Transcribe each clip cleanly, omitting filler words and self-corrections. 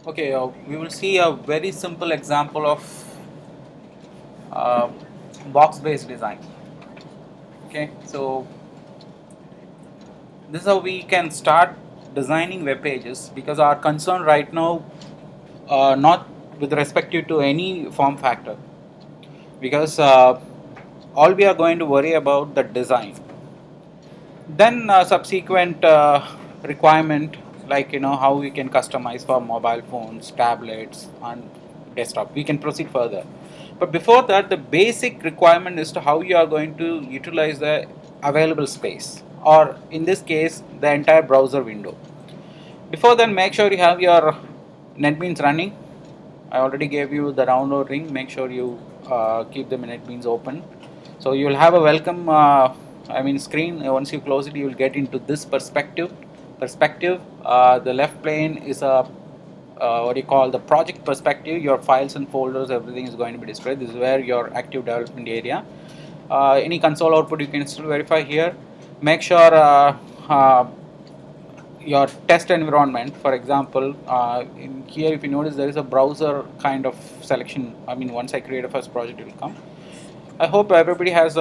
Okay, we will see a very simple example of uh, box-based design. Okay, so this is how we can start designing web pages, because our concern right now, not with respect to any form factor, because all we are going to worry about the design. Then subsequent requirement, like how we can customize for mobile phones, tablets, and desktop. We can proceed further. But before that, the basic requirement is to how you are going to utilize the available space, or in this case, the entire browser window. Before then, make sure you have your NetBeans running. I already gave you the download link. Make sure you keep the NetBeans open. So you will have a welcome, screen. Once you close it, you will get into this perspective. The left plane is a what do you call the project perspective. Your files and folders, everything is going to be displayed. This is where your active development area. Any console output you can still verify here. Make sure uh, your test environment. For example, in here, if you notice, there is a browser kind of selection. Once I create a first project, it will come. I hope everybody has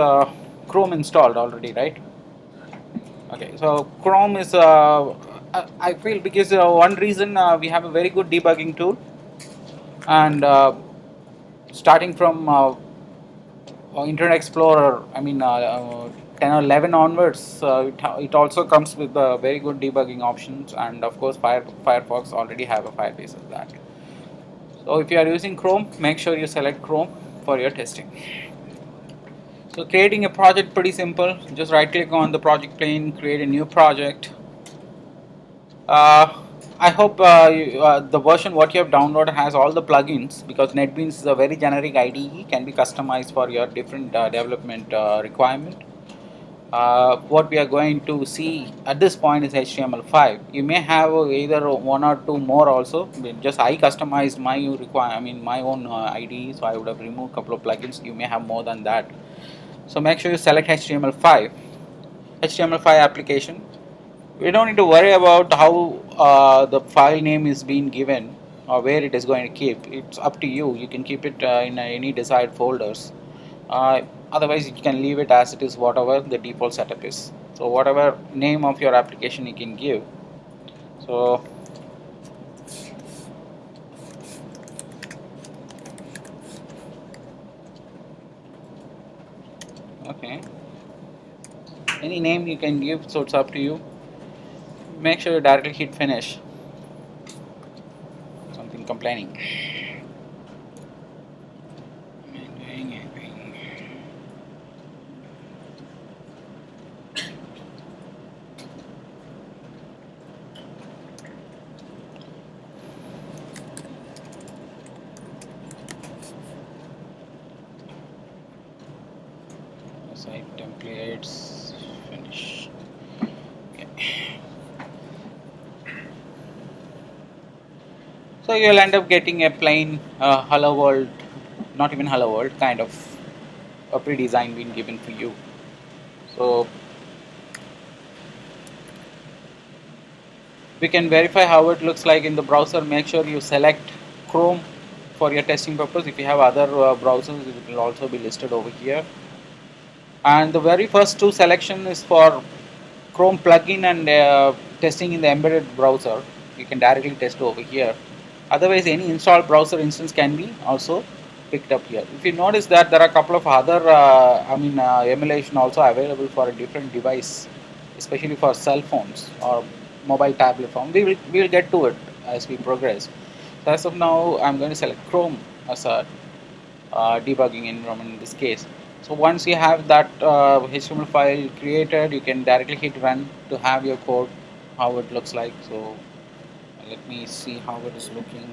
Chrome installed already, right? Okay, so Chrome is I feel, because one reason, we have a very good debugging tool, and starting from Internet Explorer, 10 or 11 onwards, it also comes with very good debugging options, and of course Firefox already have a Firebase of that. So if you are using Chrome, make sure you select Chrome for your testing. So creating a project, pretty simple. Just right click on the project pane, create a new project. Uh, I hope the version what you have downloaded has all the plugins, because NetBeans is a very generic IDE, can be customized for your different development requirement. What we are going to see at this point is HTML5. You may have either one or two more also. Just I customized my my own IDE, so I would have removed a couple of plugins. You may have more than that. So make sure you select HTML5. HTML5 application. We don't need to worry about how the file name is being given or where it is going to keep. It's up to you. You can keep it in any desired folders. Otherwise, you can leave it as it is, whatever the default setup is. So whatever name of your application you can give. So okay, any name you can give. So it's up to you. Make sure you directly hit finish. Something complaining. Site templates, finish. Okay. So you'll end up getting a plain hello world, not even hello world, kind of a pre-design being given for you. So we can verify how it looks like in the browser. Make sure you select Chrome for your testing purpose. If you have other browsers, it will also be listed over here. And the very first two selection is for Chrome plugin and testing in the embedded browser. You can directly test over here. Otherwise, any installed browser instance can be also picked up here. If you notice that there are a couple of other emulation also available for a different device, especially for cell phones or mobile tablet phone. We will get to it as we progress. So as of now, I'm going to select Chrome as a debugging environment in this case. So once you have that HTML file created, you can directly hit run to have your code, how it looks like. So let me see how it is looking.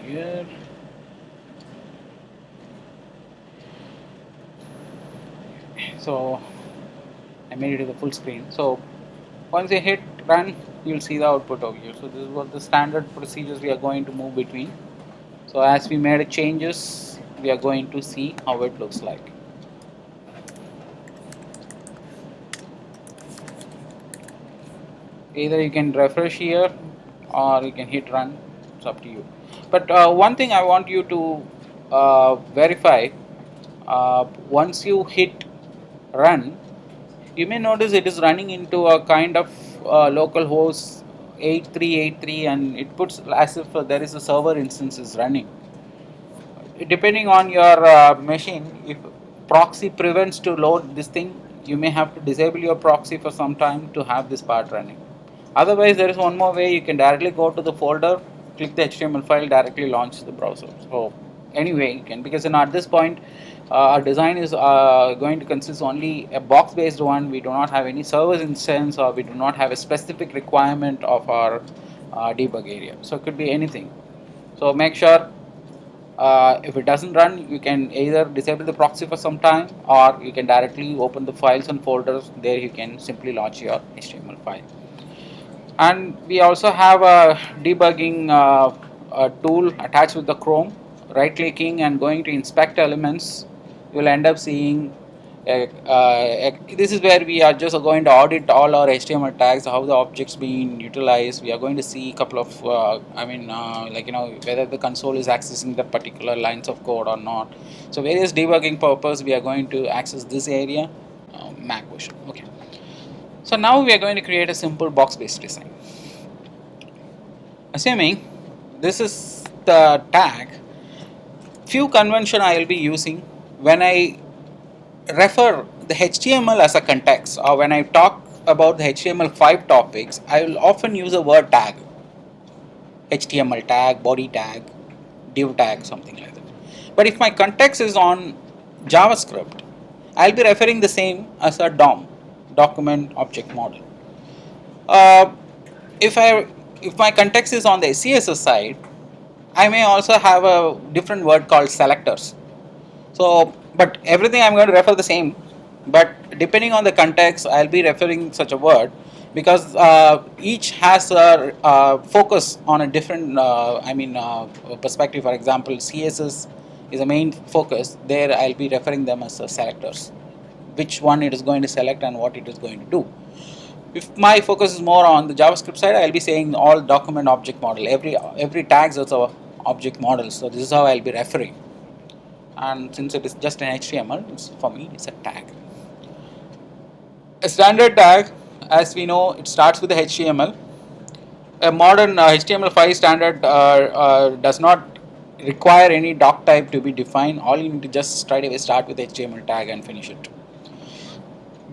Here. So I made it to the full screen. So once you hit run, you'll see the output over here. So this is what the standard procedures we are going to move between. So as we made changes, we are going to see how it looks like. Either you can refresh here or you can hit run. It's up to you. But one thing I want you to verify, once you hit run, you may notice it is running into a kind of local host 8383, and it puts as if there is a server instance is running. Depending on your machine, if proxy prevents to load this thing, you may have to disable your proxy for some time to have this part running. Otherwise, there is one more way. You can directly go to the folder, click the HTML file, directly launch the browser. So anyway, you can, because at this point, our design is going to consist only a box-based one. We do not have any servers instance, or we do not have a specific requirement of our debug area. So it could be anything. So make sure if it doesn't run, you can either disable the proxy for some time, or you can directly open the files and folders. There you can simply launch your HTML file. And we also have a debugging tool attached with the Chrome. Right clicking and going to inspect elements, you will end up seeing this is where we are just going to audit all our HTML tags, how the objects being utilized. We are going to see a couple of whether the console is accessing the particular lines of code or not. So various debugging purpose, we are going to access this area, Mac version. Okay. So now we are going to create a simple box-based design. Assuming this is the tag, few convention I will be using when I refer the HTML as a context, or when I talk about the HTML5 topics, I will often use a word tag. HTML tag, body tag, div tag, something like that. But if my context is on JavaScript, I'll be referring the same as a DOM, document object model. If my context is on the CSS side, I may also have a different word called selectors. So, but everything I'm going to refer the same, but depending on the context, I'll be referring such a word, because each has a focus on a different perspective. For example, CSS is a main focus. There I'll be referring them as selectors, which one it is going to select and what it is going to do. If my focus is more on the JavaScript side, I'll be saying all document object model. Every tag is also object model. So this is how I'll be referring. And since it is just an HTML, for me it's a tag. A standard tag, as we know, it starts with the HTML. A modern HTML5 standard does not require any doc type to be defined. All you need to just straight away start with HTML tag and finish it.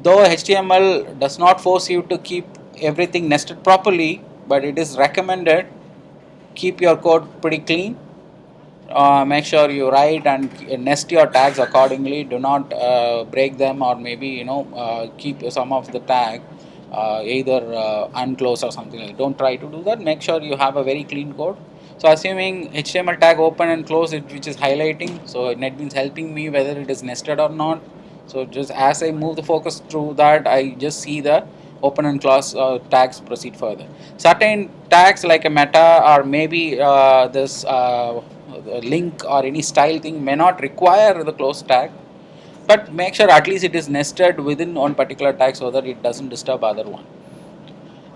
Though HTML does not force you to keep everything nested properly, but it is recommended, keep your code pretty clean. Make sure you write and nest your tags accordingly. Do not break them, or maybe keep some of the tag either unclosed or something like that. Don't try to do that. Make sure you have a very clean code. So assuming HTML tag open and close, it which is highlighting, so NetBeans helping me whether it is nested or not. So just as I move the focus through that, I just see the open and close tags proceed further. Certain tags like a meta, or maybe this link or any style thing may not require the close tag, but make sure at least it is nested within one particular tag so that it doesn't disturb other one.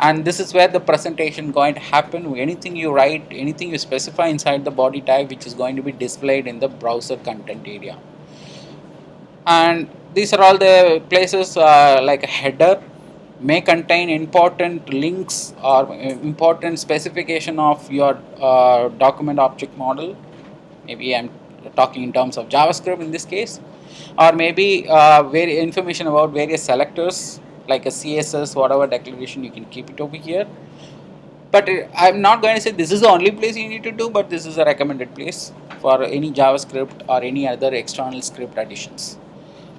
And this is where the presentation going to happen. Anything you write, anything you specify inside the body tag, which is going to be displayed in the browser content area. And these are all the places like a header may contain important links or important specification of your document object model. Maybe I'm talking in terms of JavaScript in this case, or maybe information about various selectors like a CSS, whatever declaration, you can keep it over here. But I'm not going to say this is the only place you need to do, but this is a recommended place for any JavaScript or any other external script additions.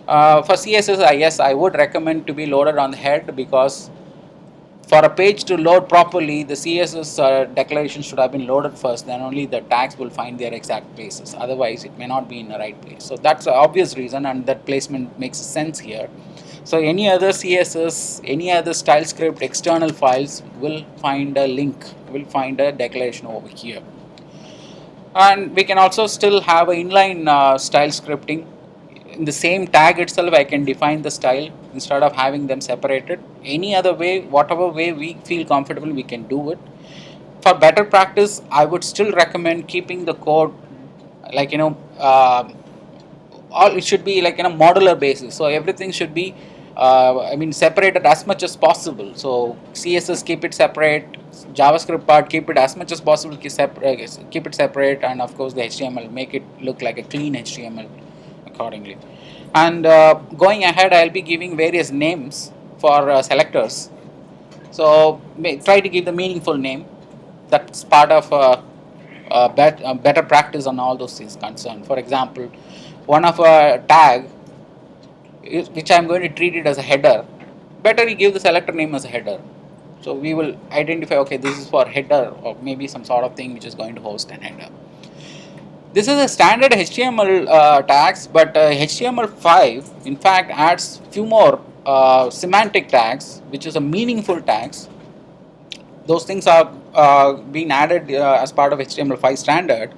For CSS, yes, I would recommend to be loaded on the head, because for a page to load properly, the CSS declaration should have been loaded first, then only the tags will find their exact places. Otherwise, it may not be in the right place. So that's an obvious reason, and that placement makes sense here. So any other CSS, any other style script external files will find a link, will find a declaration over here. And we can also still have an inline style scripting. In the same tag itself, I can define the style instead of having them separated. Any other way, whatever way we feel comfortable, we can do it. For better practice, I would still recommend keeping the code like all it should be like in a modular basis. So everything should be separated as much as possible. So CSS keep it separate, JavaScript part keep it as much as possible, keep it separate, and of course the HTML make it look like a clean HTML accordingly. And going ahead, I'll be giving various names for selectors. So try to give the meaningful name. That's part of better practice on all those things concerned. For example, one of a tag which I'm going to treat it as a header, better you give the selector name as a header. So we will identify, okay, this is for header, or maybe some sort of thing which is going to host an header. This is a standard HTML tags, but HTML5 in fact adds few more semantic tags, which is a meaningful tags. Those things are being added as part of HTML5 standard,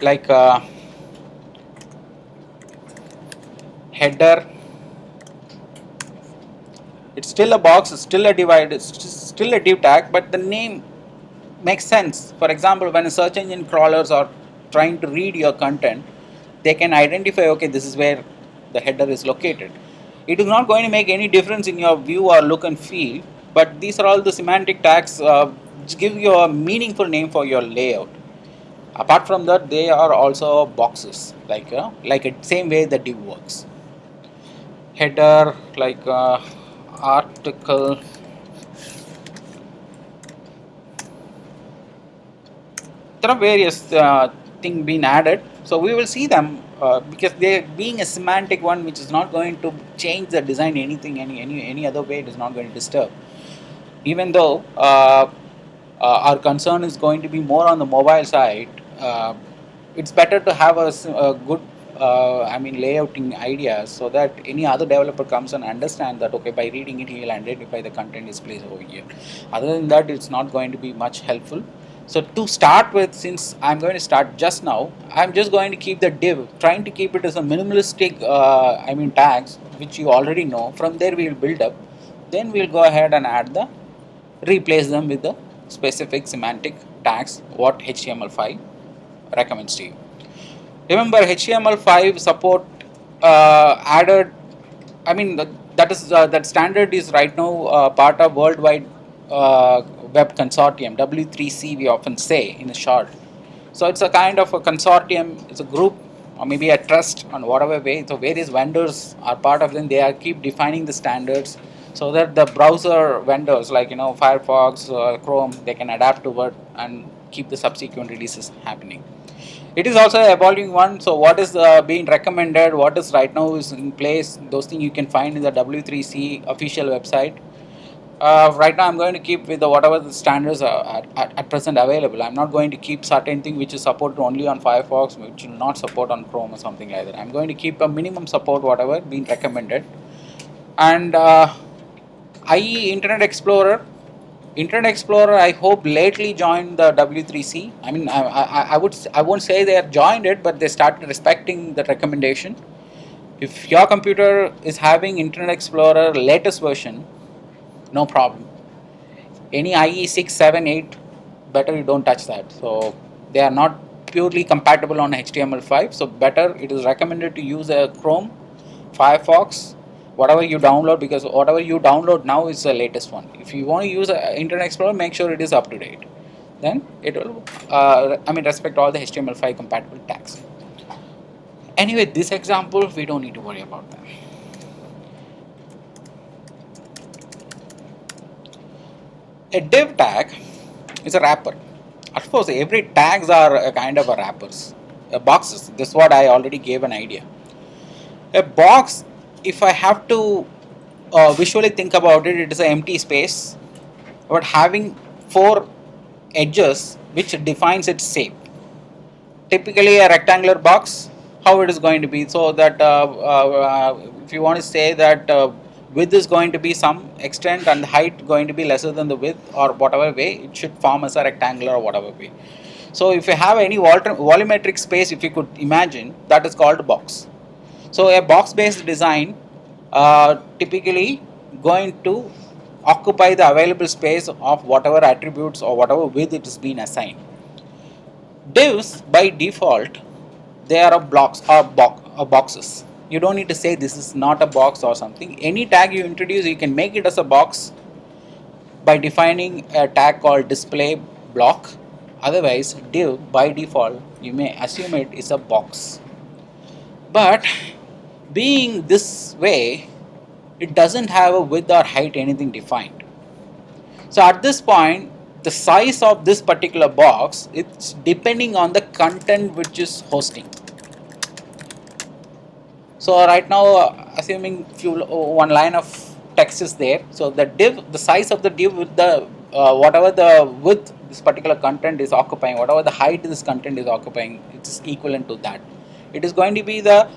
like header. It's still a box, it's still a divide, it's still a div tag, but the name makes sense. For example, when a search engine crawlers are trying to read your content, they can identify, okay, this is where the header is located. It is not going to make any difference in your view or look and feel, but these are all the semantic tags which give you a meaningful name for your layout. Apart from that, they are also boxes, like same way the div works. Header, like article. There are various things being added, so we will see them because they being a semantic one, which is not going to change the design anything any other way. It is not going to disturb. Even though our concern is going to be more on the mobile side, it's better to have a good layouting ideas, so that any other developer comes and understand that, okay, by reading it he will identify the content is placed over here. Other than that, it's not going to be much helpful. So to start with, since I'm going to start just now, I'm just going to keep the div, trying to keep it as a minimalistic tags which you already know. From there we will build up, then we'll go ahead and replace them with the specific semantic tags what HTML5 recommends to you. Remember, HTML5 support added. That standard is right now part of worldwide web consortium, W3C we often say in a short. So it's a kind of a consortium, it's a group or maybe a trust on whatever way. So various vendors are part of them. They are keep defining the standards so that the browser vendors like Firefox, Chrome, they can adapt to it and keep the subsequent releases happening. It is also an evolving one. So what is being recommended, what is right now is in place, those things you can find in the W3C official website. Right now I'm going to keep with whatever the standards are at present available. I'm not going to keep certain thing which is supported only on Firefox, which will not support on Chrome or something like that. I'm going to keep a minimum support whatever being recommended. And IE Internet Explorer, I hope lately joined the W3C. I won't say they are joined it, but they started respecting the recommendation. If your computer is having Internet Explorer latest version, no problem. Any IE 6, 7, 8, better you don't touch that. So they are not purely compatible on HTML5. So better it is recommended to use a Chrome, Firefox, whatever you download, because whatever you download now is the latest one. If you want to use Internet Explorer, make sure it is up to date. Then it will respect all the HTML5 compatible tags. Anyway, this example we don't need to worry about that. A div tag is a wrapper. Of course, every tags are a kind of a wrappers, boxes. This is what I already gave an idea. A box, if I have to visually think about it, it is an empty space, but having 4 edges which defines its shape. Typically, a rectangular box, how it is going to be, so that if you want to say that width is going to be some extent and the height going to be lesser than the width, or whatever way it should form as a rectangular or whatever way. So if you have any volumetric space, if you could imagine, that is called box. So a box based design typically going to occupy the available space of whatever attributes or whatever width it has been assigned. Divs by default, they are a blocks or boxes. You don't need to say this is not a box or something. Any tag you introduce, you can make it as a box by defining a tag called display block. Otherwise, div by default, you may assume it is a box. But being this way, it doesn't have a width or height anything defined. So at this point, the size of this particular box, it's depending on the content which is hosting. So right now, assuming one line of text is there, so the size of the div with the whatever the width this particular content is occupying, whatever the height this content is occupying, it is equivalent to that. It is going to be the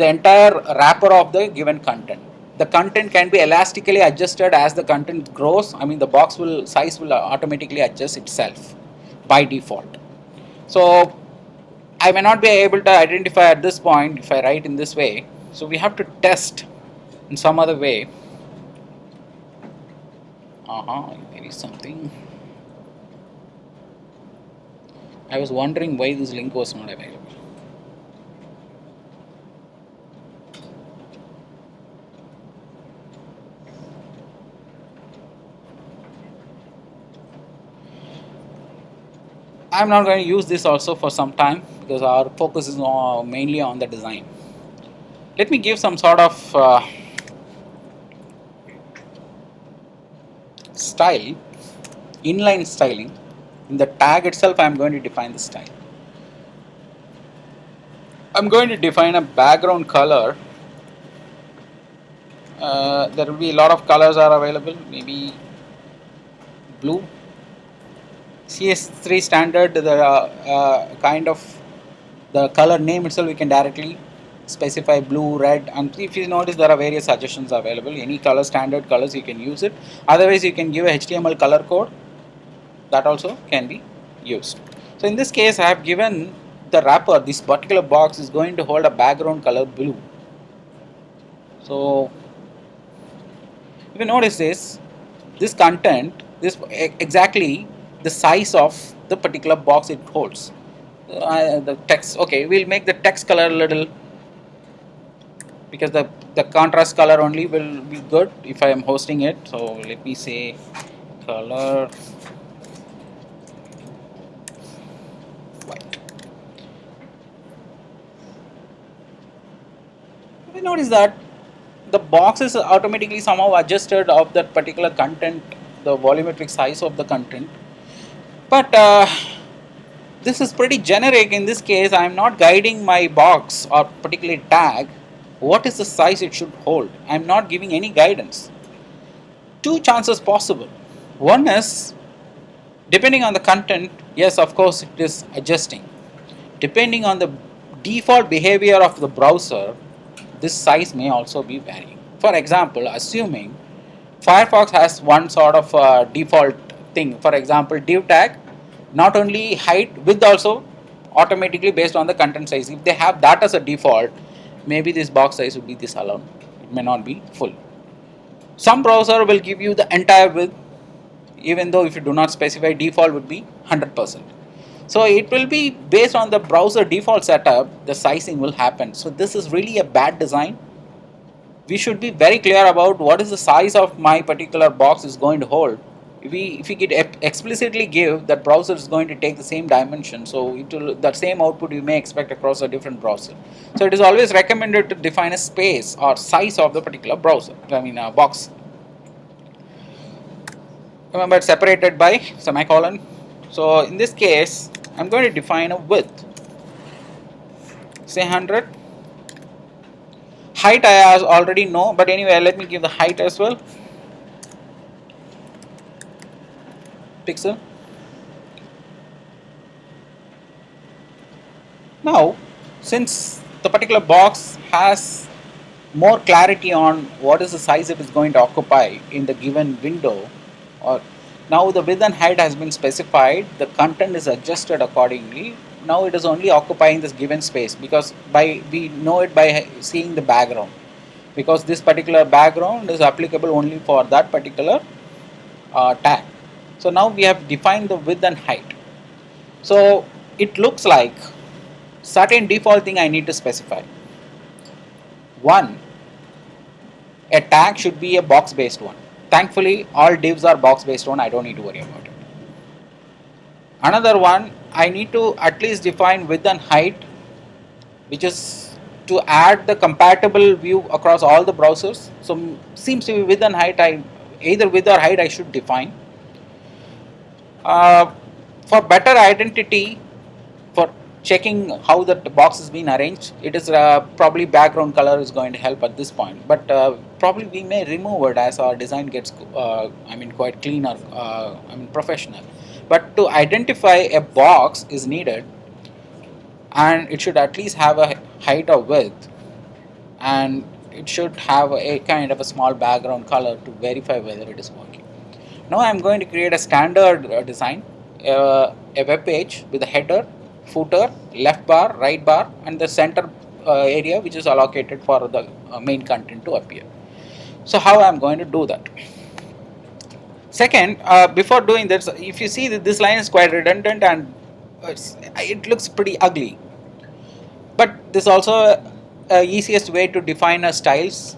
entire wrapper of the given content. The content can be elastically adjusted as the content grows. I mean, the box size will automatically adjust itself by default. So I may not be able to identify at this point if I write in this way. So we have to test in some other way. There is something. I was wondering why this link was not available. I'm not going to use this also for some time because our focus is mainly on the design. Let me give some sort of style, inline styling. In the tag itself, I'm going to define the style. I'm going to define a background color. There will be a lot of colors are available, maybe blue. CS3 standard, the kind of the color name itself, we can directly specify blue, red, and if you notice there are various suggestions available. Any color, standard colors, you can use it. Otherwise, you can give a HTML color code, that also can be used. So in this case, I have given the wrapper, this particular box is going to hold a background color blue. So if you notice this content, this exactly the size of the particular box it holds. The text, okay, we'll make the text color a little, because the contrast color only will be good if I am hosting it. So let me say color white. We notice that the box is automatically somehow adjusted of that particular content, the volumetric size of the content. But this is pretty generic. In this case, I am not guiding my box or particular tag what is the size it should hold. I am not giving any guidance. Two chances possible. One is, depending on the content, yes, of course it is adjusting. Depending on the default behavior of the browser, this size may also be varying. For example, assuming Firefox has one sort of default thing, for example, div tag, not only height, width also automatically based on the content size. If they have that as a default, maybe this box size would be this alone. It may not be full. Some browser will give you the entire width, even though if you do not specify, default would be 100%. So it will be based on the browser default setup, the sizing will happen. So this is really a bad design. We should be very clear about what is the size of my particular box is going to hold. If we get explicitly give that browser is going to take the same dimension, so it will, the same output you may expect across a different browser. So it is always recommended to define a space or size of the particular browser, box. Remember, it's separated by semicolon. So in this case, I'm going to define a width, say 100. Height I already know, but anyway, let me give the height as well. Pixel. Now, since the particular box has more clarity on what is the size it is going to occupy in the given window, or now the width and height has been specified, the content is adjusted accordingly. Now it is only occupying this given space because by we know it by seeing the background, because this particular background is applicable only for that particular tag. So now we have defined the width and height. So it looks like certain default thing I need to specify. One, a tag should be a box based one. Thankfully all divs are box based one, I don't need to worry about it. Another one, I need to at least define width and height, which is to add the compatible view across all the browsers. So seems to be width and height, I either width or height I should define. For better identity, for checking how the box is being arranged, it is probably background color is going to help at this point, but probably we may remove it as our design gets quite clean or professional. But to identify a box is needed, and it should at least have a height or width, and it should have a kind of a small background color to verify whether it is working. Now I'm going to create a standard design, a web page with a header, footer, left bar, right bar, and the center area which is allocated for the main content to appear. So how I'm going to do that? Second, before doing this, if you see that this line is quite redundant and it looks pretty ugly, but this also easiest way to define a styles.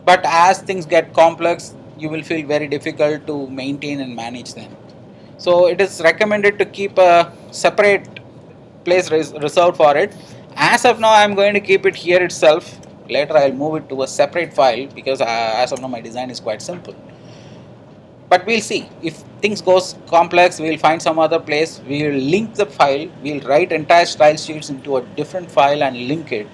But as things get complex, you will feel very difficult to maintain and manage them. So it is recommended to keep a separate place reserved for it. As of now, I am going to keep it here itself. Later I will move it to a separate file because as of now my design is quite simple. But we'll see. If things goes complex, we'll find some other place. We'll link the file. We'll write entire style sheets into a different file and link it.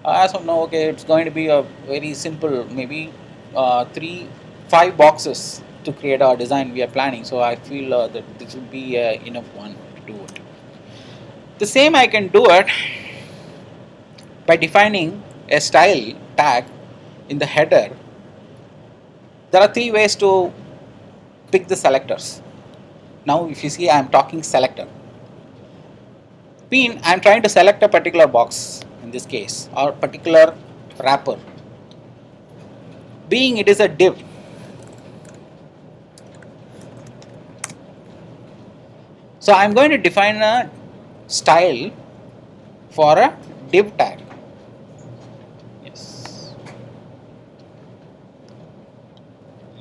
As of now, okay, it's going to be a very simple, maybe 5 boxes to create our design we are planning. So I feel that this will be enough one to do it. The same I can do it by defining a style tag in the header. There are 3 ways to pick the selectors. Now if you see, I am talking selector. I am trying to select a particular box in this case, or particular wrapper. Being it is a div, so I am going to define a style for a div tag. Yes.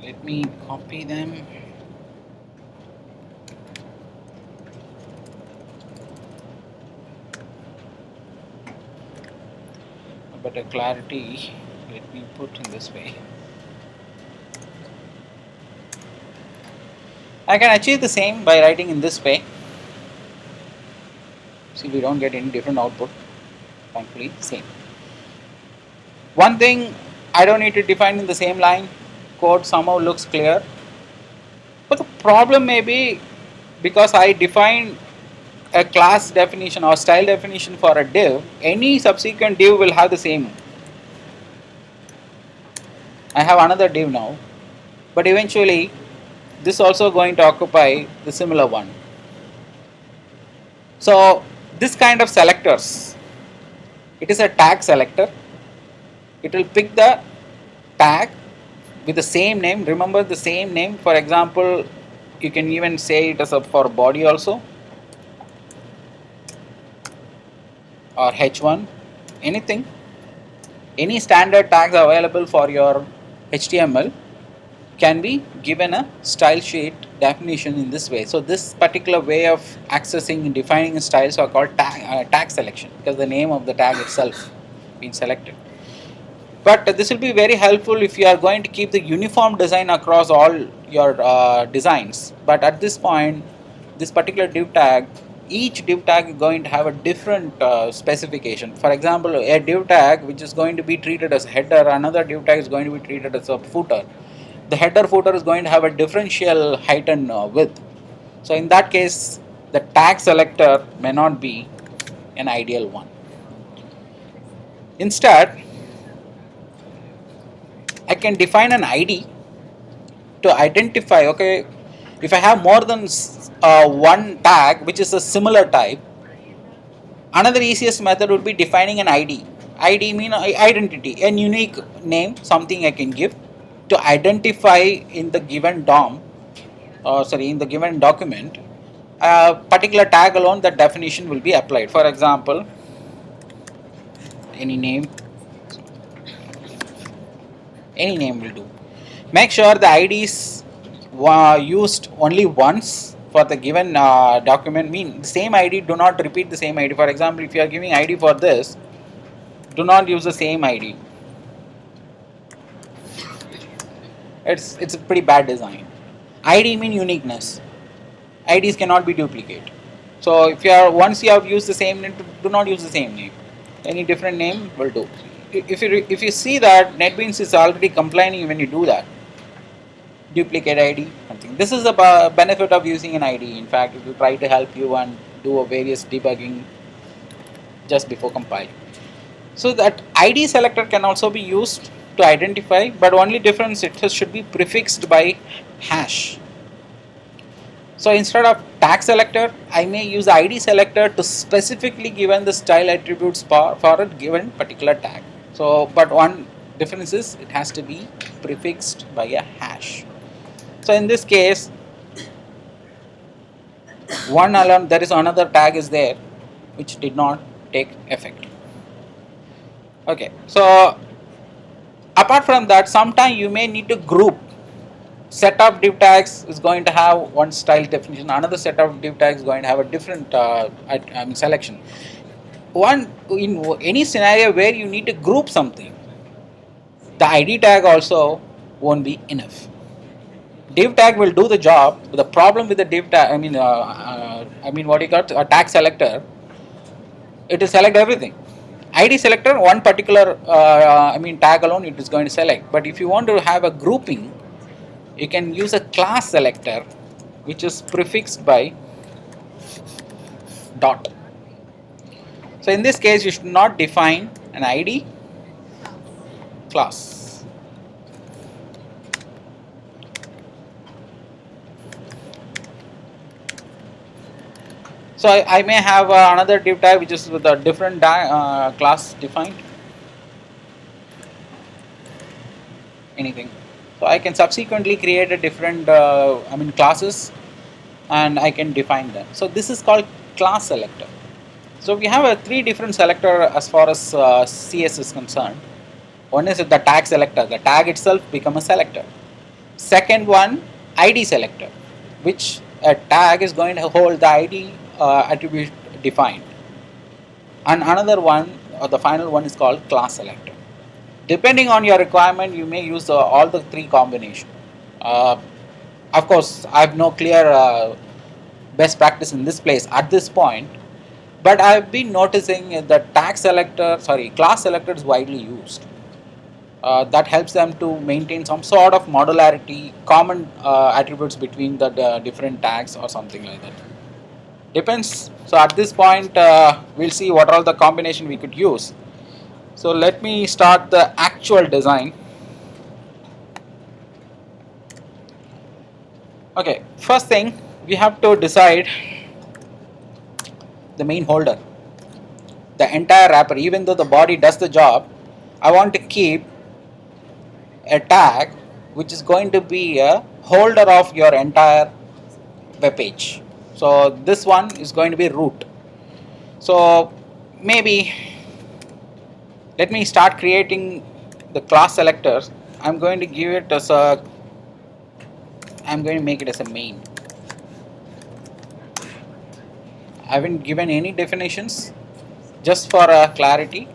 Let me copy them. A better clarity, let me put in this way. I can achieve the same by writing in this way. See, we don't get any different output. Thankfully, same. One thing, I don't need to define in the same line. Code somehow looks clear. But the problem may be because I define a class definition or style definition for a div, any subsequent div will have the same. I have another div now, but eventually this also going to occupy the similar one. So this kind of selectors, it is a tag selector. It will pick the tag with the same name. Remember the same name. For example, you can even say it as a for body also, or h1, anything. Any standard tags available for your HTML can be given a style sheet definition in this way. So this particular way of accessing and defining styles are called tag selection, because the name of the tag itself been selected. But this will be very helpful if you are going to keep the uniform design across all your designs. But at this point, this particular div tag, each div tag is going to have a different specification. For example, a div tag which is going to be treated as header, another div tag is going to be treated as a footer. The header footer is going to have a differential height and width. So in that case, the tag selector may not be an ideal one. Instead, I can define an ID to identify, okay, if I have more than one tag which is a similar type, another easiest method would be defining an ID. ID mean identity, a unique name, something I can give to identify in the given in the given document, a particular tag alone, that definition will be applied. For example, any name, any name will do. Make sure the ID is used only once for the given document. Mean the same ID, do not repeat the same ID. For example, if you are giving ID for this, do not use the same ID. It's a pretty bad design. ID mean uniqueness. IDs cannot be duplicated. So if you are once you have used the same name, do not use the same name. Any different name will do. If you see that NetBeans is already complaining when you do that, duplicate ID, something. This is the benefit of using an ID. In fact, it will try to help you and do a various debugging just before compiling. So that ID selector can also be used to identify, but only difference it should be prefixed by hash. So instead of tag selector, I may use ID selector to specifically given the style attributes for a given particular tag. So, but one difference is it has to be prefixed by a hash. So in this case, one alone, there is another tag is there which did not take effect. Okay, so apart from that, sometime you may need to group. Set of div tags is going to have one style definition, another set of div tags is going to have a different selection. One in any scenario where you need to group something, the ID tag also won't be enough. Div tag will do the job, but the problem with the div tag, what you got a tag selector, it will select everything. ID selector, one particular tag alone it is going to select. But if you want to have a grouping, you can use a class selector which is prefixed by dot. So in this case, you should not define an ID class. So I may have another div tag which is with a different class defined. Anything. So I can subsequently create a different classes, and I can define them. So this is called class selector. So we have three different selector as far as CS is concerned. One is the tag selector. The tag itself become a selector. Second one, ID selector, which a tag is going to hold the ID attribute defined. And another one, or the final one, is called class selector. Depending on your requirement, you may use all the three combination. Of course, I have no clear best practice in this place at this point, but I have been noticing that class selector is widely used. That helps them to maintain some sort of modularity, common attributes between the different tags or something like that. Depends. So at this point, we'll see what all the combination we could use. So let me start the actual design. Okay, first thing we have to decide the main holder, the entire wrapper. Even though the body does the job, I want to keep a tag which is going to be a holder of your entire web page. So this one is going to be root. So maybe let me start creating the class selectors. I'm going to give it as I'm going to make it as a main. I haven't given any definitions, just for clarity.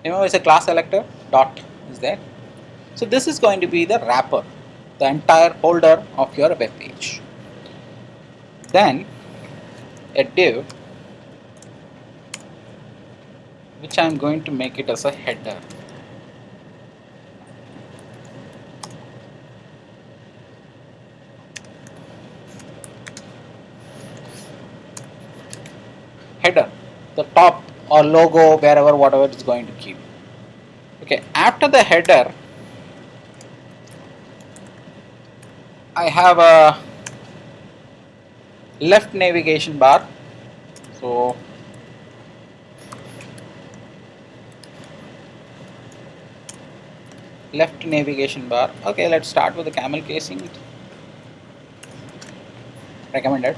Remember, it's a class selector, dot is there. So this is going to be the wrapper, the entire holder of your web page. Then a div, which I am going to make it as a header. Header, the top or logo, wherever, whatever it's going to keep. Okay, after the header, I have a left navigation bar. So left navigation bar. Okay, let's start with the camel casing. Recommended.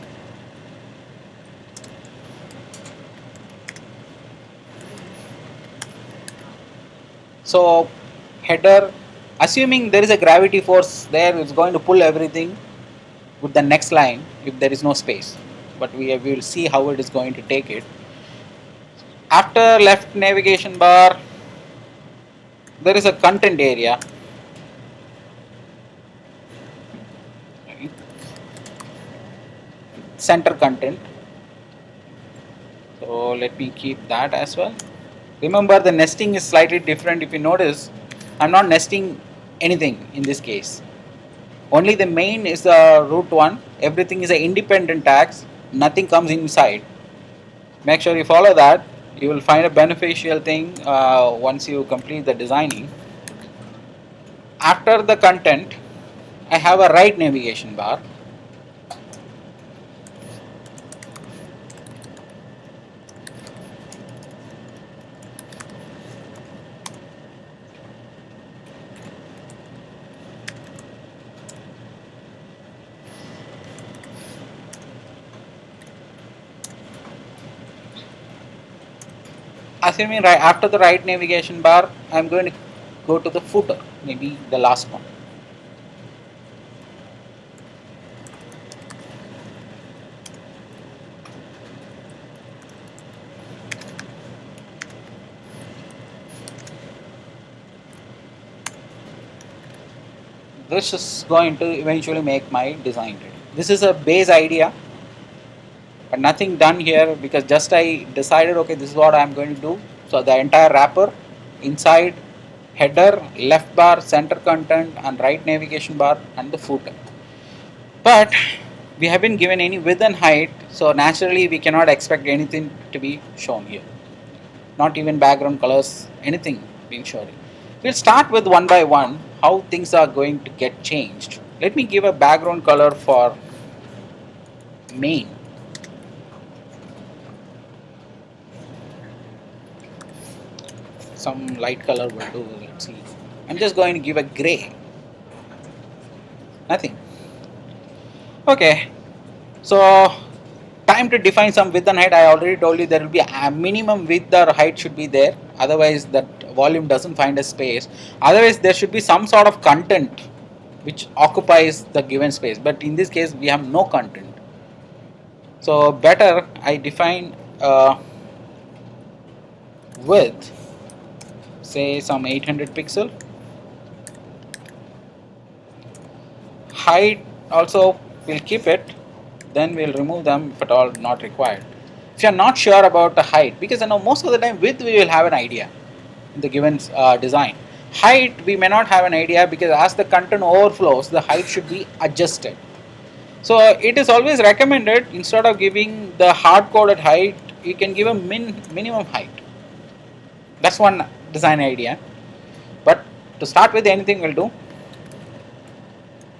So header, assuming there is a gravity force there, it's going to pull everything with the next line if there is no space. But we will see how it is going to take it. After left navigation bar, there is a content area. Center content. So let me keep that as well. Remember, the nesting is slightly different. If you notice, I'm not nesting anything in this case. Only the main is the root one. Everything is an independent tags. Nothing comes inside. Make sure you follow that. You will find a beneficial thing once you complete the designing. After the content, I have a right navigation bar. Assuming right after the right navigation bar, I'm going to go to the footer, maybe the last one. This is going to eventually make my design ready. This is a base idea, but nothing done here because just I decided, okay, this is what I'm going to do. So the entire wrapper, inside, header, left bar, center content, and right navigation bar, and the footer. But we haven't given any width and height, so naturally we cannot expect anything to be shown here. Not even background colors, anything being shown. We'll start with one by one how things are going to get changed. Let me give a background color for main. Some light color will do. Let's see. I'm just going to give a gray. Nothing. Okay. So time to define some width and height. I already told you there will be a minimum width or height should be there. Otherwise that volume doesn't find a space. Otherwise there should be some sort of content which occupies the given space. But in this case we have no content. So better I define width, say some 800 pixel. Height also we'll keep it, then we'll remove them if at all not required. If you're not sure about the height, because most of the time width we will have an idea in the given design. Height we may not have an idea because as the content overflows, the height should be adjusted. So it is always recommended instead of giving the hard-coded height, you can give a minimum height. That's one design idea. But to start with, anything will do.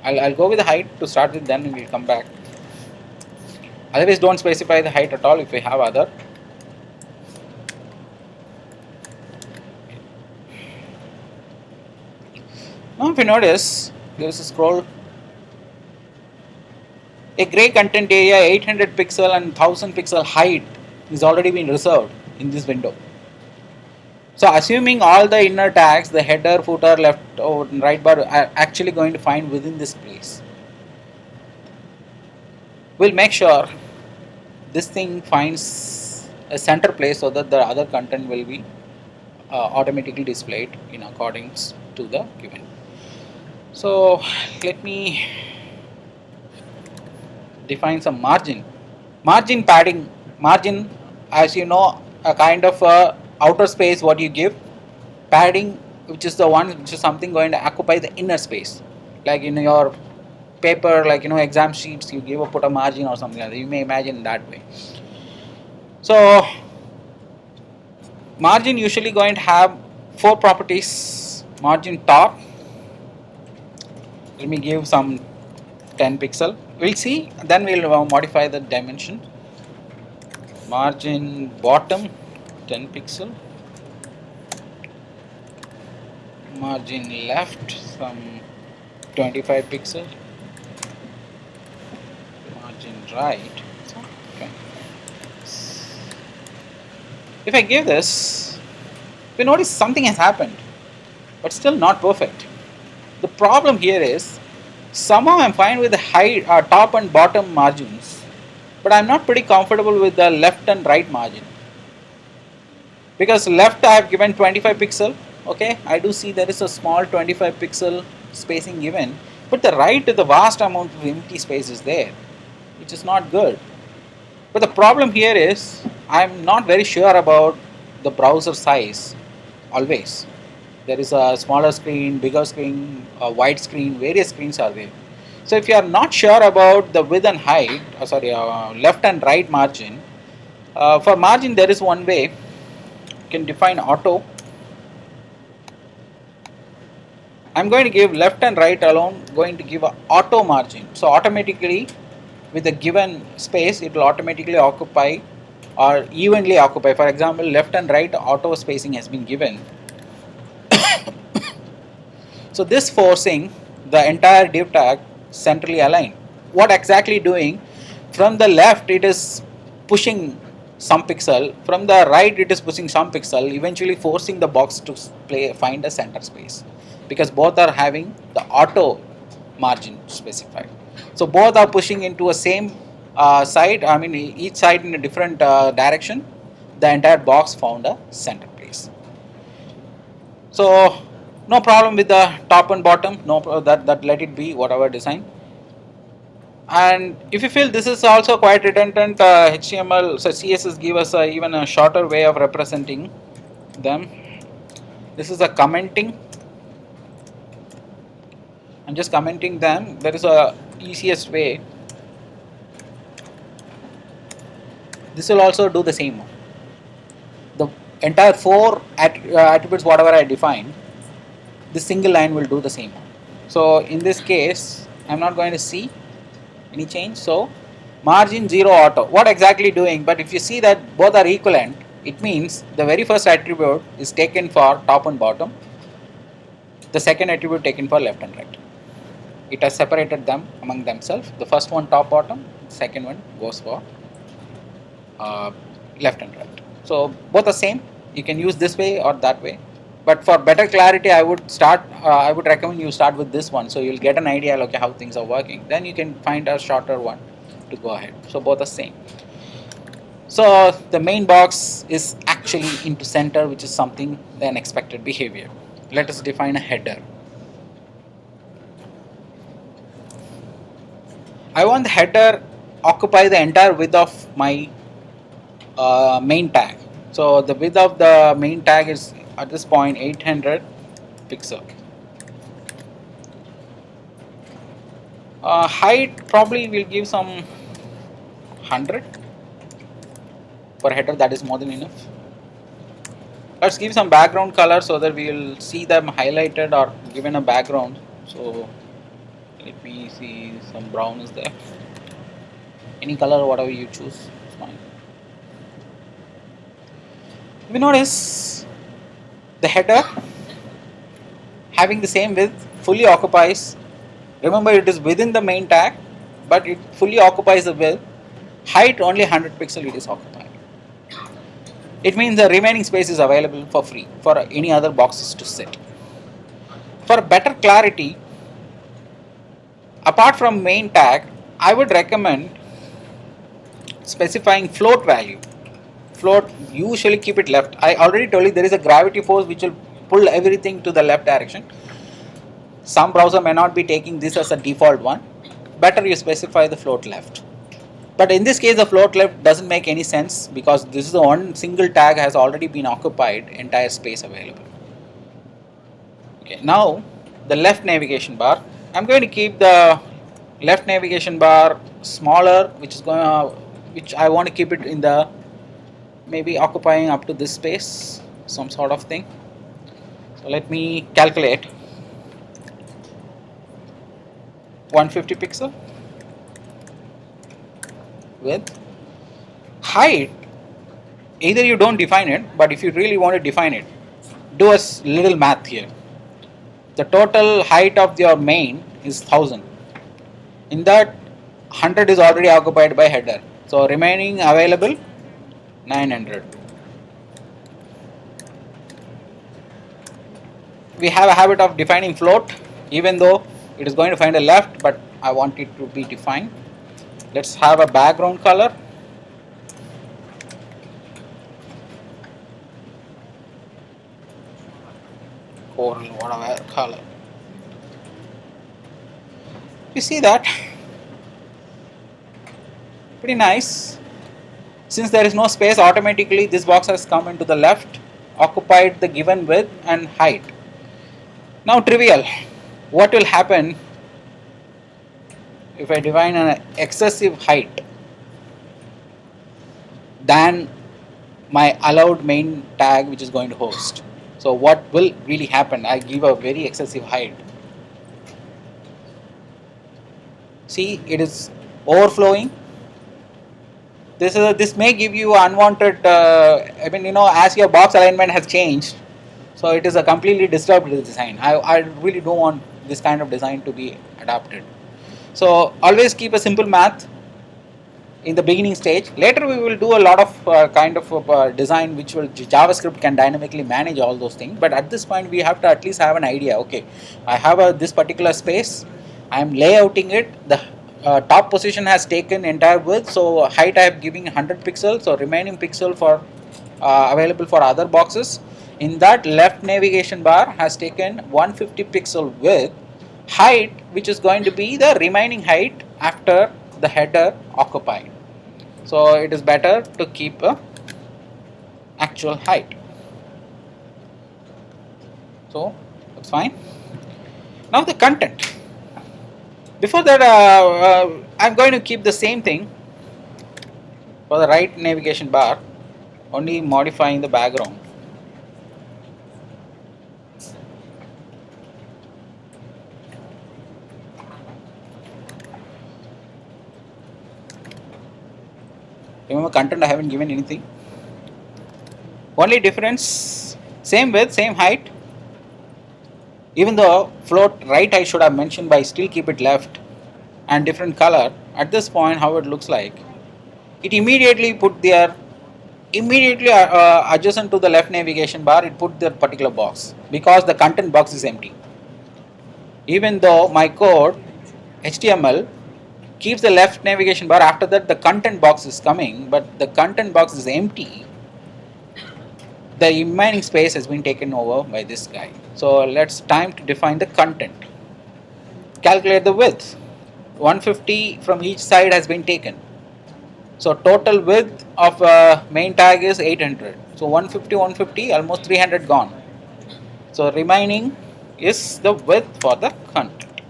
I'll go with the height to start with, then we'll come back. Otherwise, don't specify the height at all if we have other. Now, if you notice, there is a scroll. A gray content area, 800 pixel and 1000 pixel height is already been reserved in this window. So assuming all the inner tags, the header, footer, left or right bar are actually going to find within this place. We'll make sure this thing finds a center place so that the other content will be automatically displayed in accordance to the given. So let me define some margin. Margin padding, margin, as you know, a kind of outer space what you give, padding which is the one which is something going to occupy the inner space, like in your paper, like exam sheets, you give or put a margin or something like that. You may imagine that way. So margin usually going to have four properties. Margin top, let me give some 10 pixel, we'll see, then we'll modify the dimension. Margin bottom 10 pixel, margin left some 25 pixel, margin right so 20. If I give this, we notice something has happened, but still not perfect. The problem here is somehow I'm fine with the high top and bottom margins, but I'm not pretty comfortable with the left and right margin, because left I have given 25 pixel. Okay, I do see there is a small 25 pixel spacing given, but the right, the vast amount of empty space is there, which is not good. But the problem here is I'm not very sure about the browser size always. There is a smaller screen, bigger screen, a wide screen, various screens are there. So if you are not sure about the width and height, left and right margin, for margin there is one way. You can define auto. I'm going to give left and right alone, going to give a auto margin. So automatically with a given space it will automatically occupy or evenly occupy. For example, left and right auto spacing has been given. So this forcing the entire div tag centrally aligned. What exactly doing? From the left it is pushing some pixel, from the right it is pushing some pixel, eventually forcing the box to find a center space, because both are having the auto margin specified. So both are pushing into a same side, I mean each side in a different direction. The entire box found a center place. So no problem with the top and bottom, no that let it be whatever design. And if you feel this is also quite redundant, HTML, so CSS give us even a shorter way of representing them. This is a commenting. I'm just commenting them. There is a easiest way. This will also do the same. The entire four attributes, whatever I define, this single line will do the same. So in this case, I'm not going to see any change. So margin 0 auto, what exactly doing? But if you see that both are equivalent, it means the very first attribute is taken for top and bottom, the second attribute taken for left and right. It has separated them among themselves. The first one top bottom, second one goes for left and right. So both are same. You can use this way or that way. But for better clarity, I would recommend you start with this one, so you'll get an idea like how things are working. Then you can find a shorter one to go ahead. So both are same. So the main box is actually into center, which is something the unexpected behavior. Let us define a header. I want the header occupy the entire width of my main tag. So the width of the main tag is at this point 800 pixel. Height probably will give some 100 for header, that is more than enough. Let's give some background color so that we will see them highlighted or given a background. So let me see, some brown is there. Any color, whatever you choose, it's fine. We notice the header having the same width fully occupies. Remember, it is within the main tag, but it fully occupies the width. Height only 100 pixel it is occupying. It means the remaining space is available for free for any other boxes to sit. For better clarity, apart from main tag, I would recommend specifying float value. Float, usually keep it left. I already told you there is a gravity force which will pull everything to the left direction. Some browser may not be taking this as a default one. Better you specify the float left. But in this case, the float left doesn't make any sense, because this is the one single tag has already been occupied, entire space available. Okay, now the left navigation bar. I'm going to keep the left navigation bar smaller, which I want to keep it in the maybe occupying up to this space, some sort of thing. So let me calculate 150 pixel width. Height, either you don't define it, but if you really want to define it, do a little math here. The total height of your main is 1000. In that, 100 is already occupied by header. So remaining available 900. We have a habit of defining float, even though it is going to find a left, but I want it to be defined. Let's have a background color. Coral, whatever color. You see that? Pretty nice. Since there is no space, automatically this box has come into the left, occupied the given width and height. Now trivial, what will happen if I define an excessive height than my allowed main tag which is going to host? So what will really happen? I give a very excessive height. See, it is overflowing. This may give you unwanted, as your box alignment has changed, so it is a completely disturbed design. I really don't want this kind of design to be adopted. So always keep a simple math in the beginning stage. Later we will do a lot of design which will JavaScript can dynamically manage all those things. But at this point we have to at least have an idea. Okay, I have this particular space. I am layouting it. The top position has taken entire width, so height I am giving 100 pixels, so remaining pixel for available for other boxes. In that, left navigation bar has taken 150 pixel width, height which is going to be the remaining height after the header occupied. So it is better to keep a actual height. So that's fine. Now the content. Before that, I'm going to keep the same thing for the right navigation bar, only modifying the background. Remember, content I haven't given anything. Only difference, same width, same height. Even though float right I should have mentioned, but I still keep it left, and different color. At this point, how it looks like, it immediately put their adjacent to the left navigation bar, it put the particular box because the content box is empty. Even though my code HTML keeps the left navigation bar, after that the content box is coming, but the content box is empty. The remaining space has been taken over by this guy. So let's time to define the content. Calculate the width. 150 from each side has been taken. So total width of main tag is 800. So 150, almost 300 gone. So remaining is the width for the content.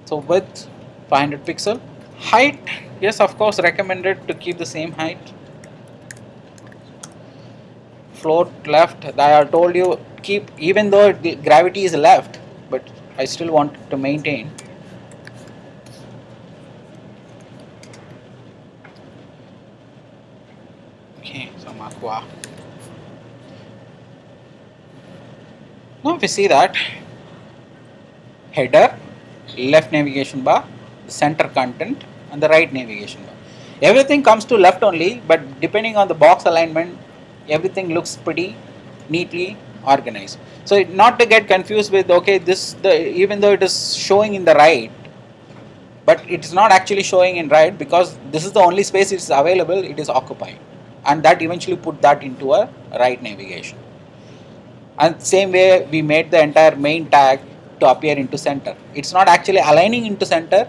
So width 500 pixel. Height, yes, of course, recommended to keep the same height. Float left, I told you keep, even though gravity is left, but I still want to maintain. Okay, so Aqua. Now if you see that, header, left navigation bar, center content, and the right navigation bar. Everything comes to left only, but depending on the box alignment, everything looks pretty neatly organized. So not to get confused with, okay, even though it is showing in the right, but it is not actually showing in right because this is the only space it is available, it is occupied, and that eventually put that into a right navigation. And same way we made the entire main tag to appear into center. It's not actually aligning into center,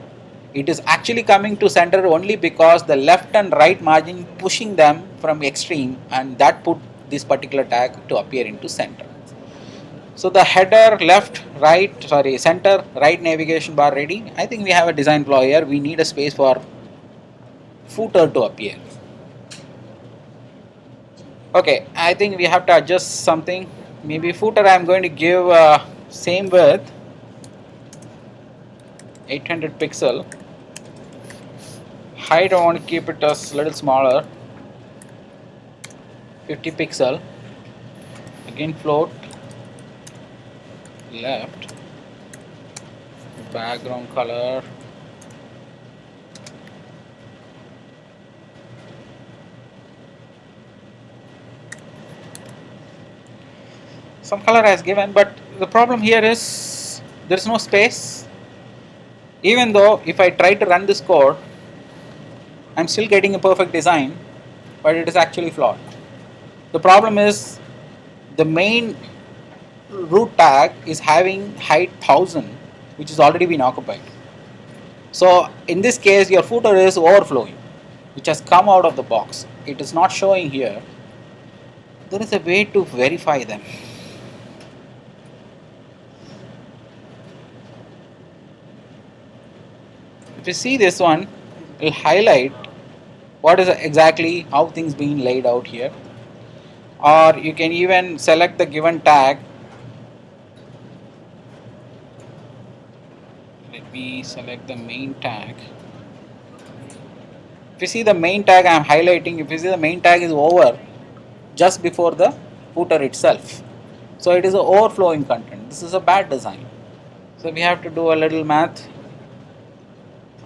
it is actually coming to center only because the left and right margin pushing them from extreme, and that put this particular tag to appear into center. So the header center right navigation bar ready. I think we have a design flaw here. We need a space for footer to appear. Okay, I think we have to adjust something. Maybe footer I'm going to give same width, 800 pixel. Height I want to keep it a little smaller, 50 pixel. Again float, left, background color. Some color has given, but the problem here is there is no space. Even though if I try to run this code, I'm still getting a perfect design, but it is actually flawed. The problem is the main root tag is having height 1000, which is already been occupied. So in this case, your footer is overflowing, which has come out of the box. It is not showing here. There is a way to verify them. If you see this one, it will highlight what is exactly how things being laid out here. Or you can even select the given tag. Let me select the main tag. If you see the main tag I am highlighting, if you see the main tag is over just before the footer itself. So it is an overflowing content. This is a bad design. So we have to do a little math.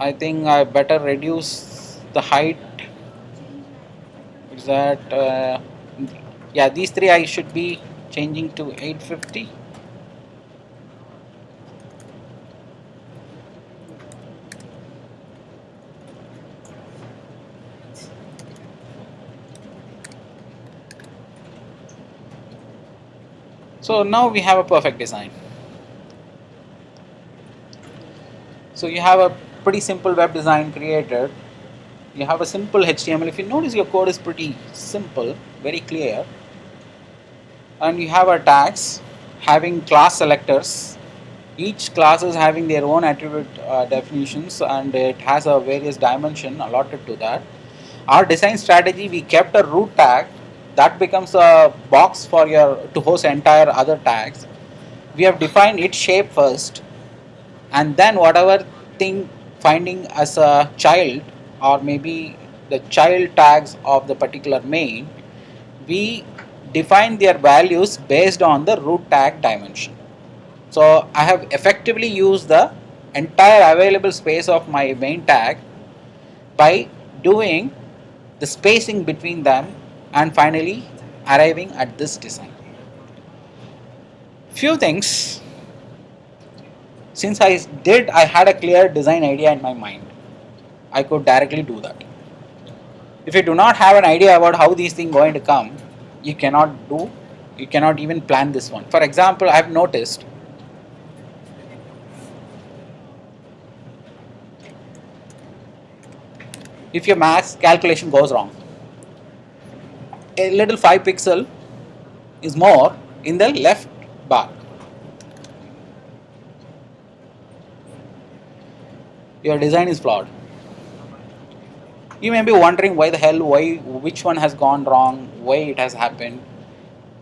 I think I better reduce the height. Is that yeah, these three I should be changing to 850. So now we have a perfect design. So you have a pretty simple web design created. You have a simple HTML. If you notice, your code is pretty simple, very clear. And you have a tags having class selectors. Each class is having their own attribute definitions, and it has a various dimension allotted to that. Our design strategy, we kept a root tag that becomes a box for your to host entire other tags. We have defined its shape first, and then whatever thing finding as a child, or maybe the child tags of the particular main, we define their values based on the root tag dimension. So I have effectively used the entire available space of my main tag by doing the spacing between them and finally arriving at this design. Few things, since I had a clear design idea in my mind, I could directly do that. If you do not have an idea about how these things going to come, you cannot even plan this one. For example, I have noticed if your math calculation goes wrong, a little 5 pixel is more in the left bar. Your design is flawed. You may be wondering which one has gone wrong, why it has happened.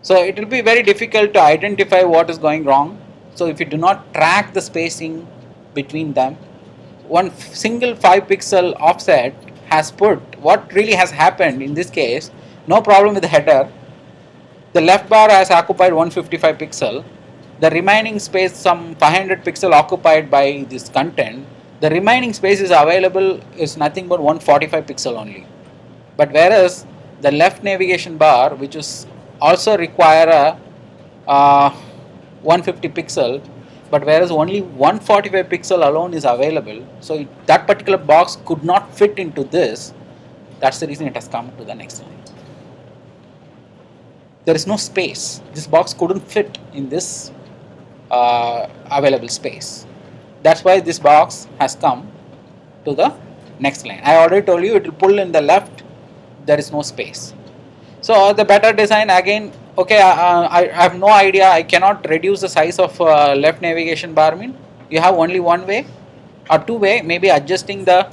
So it will be very difficult to identify what is going wrong. So if you do not track the spacing between them, one single 5 pixel offset has put what really has happened in this case. No problem with the header. The left bar has occupied 155 pixel. The remaining space, some 500 pixel occupied by this content. The remaining space is available is nothing but 145 pixel only. But whereas the left navigation bar, which is also require a 150 pixel, but whereas only 145 pixel alone is available, so that particular box could not fit into this. That's the reason it has come to the next line. There is no space. This box couldn't fit in this available space. That's why this box has come to the next line. I already told you it will pull in the left. There is no space. So the better design again. Okay, I have no idea. I cannot reduce the size of left navigation bar. Mean you have only one way or two way. Maybe adjusting the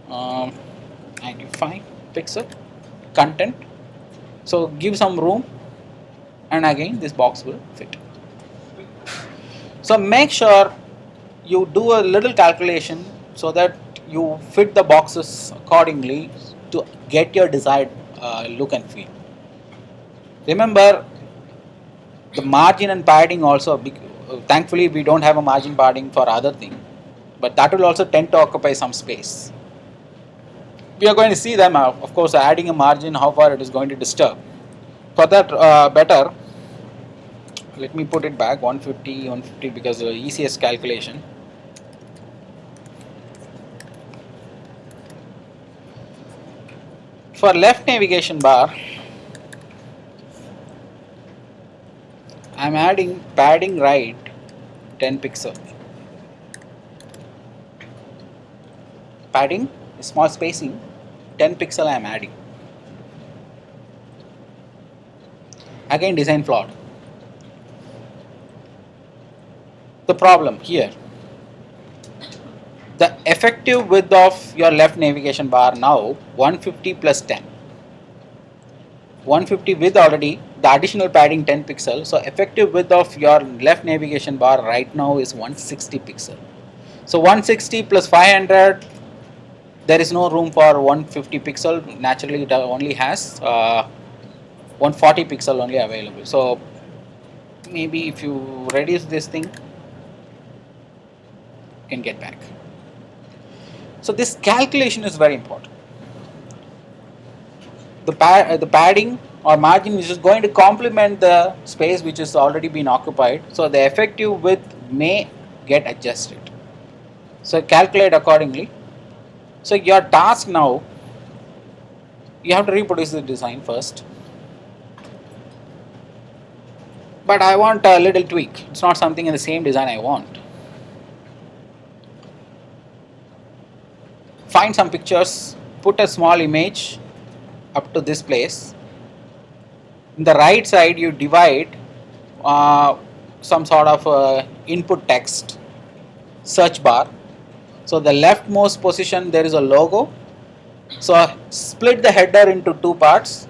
95. pixel content. So give some room, and again this box will fit. So make sure you do a little calculation so that you fit the boxes accordingly to get your desired look and feel. Remember the margin and padding also. Thankfully we don't have a margin padding for other thing, but that will also tend to occupy some space. We are going to see them, of course, adding a margin, how far it is going to disturb. For that better, let me put it back 150 because the easiest calculation. For left navigation bar, I am adding padding right 10 pixel. Padding, small spacing, 10 pixel I am adding. Again design flawed. The problem here, the effective width of your left navigation bar now 150 plus 10. 150 width already, the additional padding 10 pixel, so effective width of your left navigation bar right now is 160 pixel. So 160 plus 500, there is no room for 150 pixel. Naturally it only has 140 pixel only available. So maybe if you reduce this thing, you can get back. So this calculation is very important. The padding or margin is just going to complement the space which has already been occupied, so the effective width may get adjusted. So calculate accordingly. So your task now, you have to reproduce the design first, but I want a little tweak. It's not something in the same design I want. Find some pictures, put a small image up to this place. In the right side you divide some sort of input text search bar. So the leftmost position there is a logo. So split the header into two parts.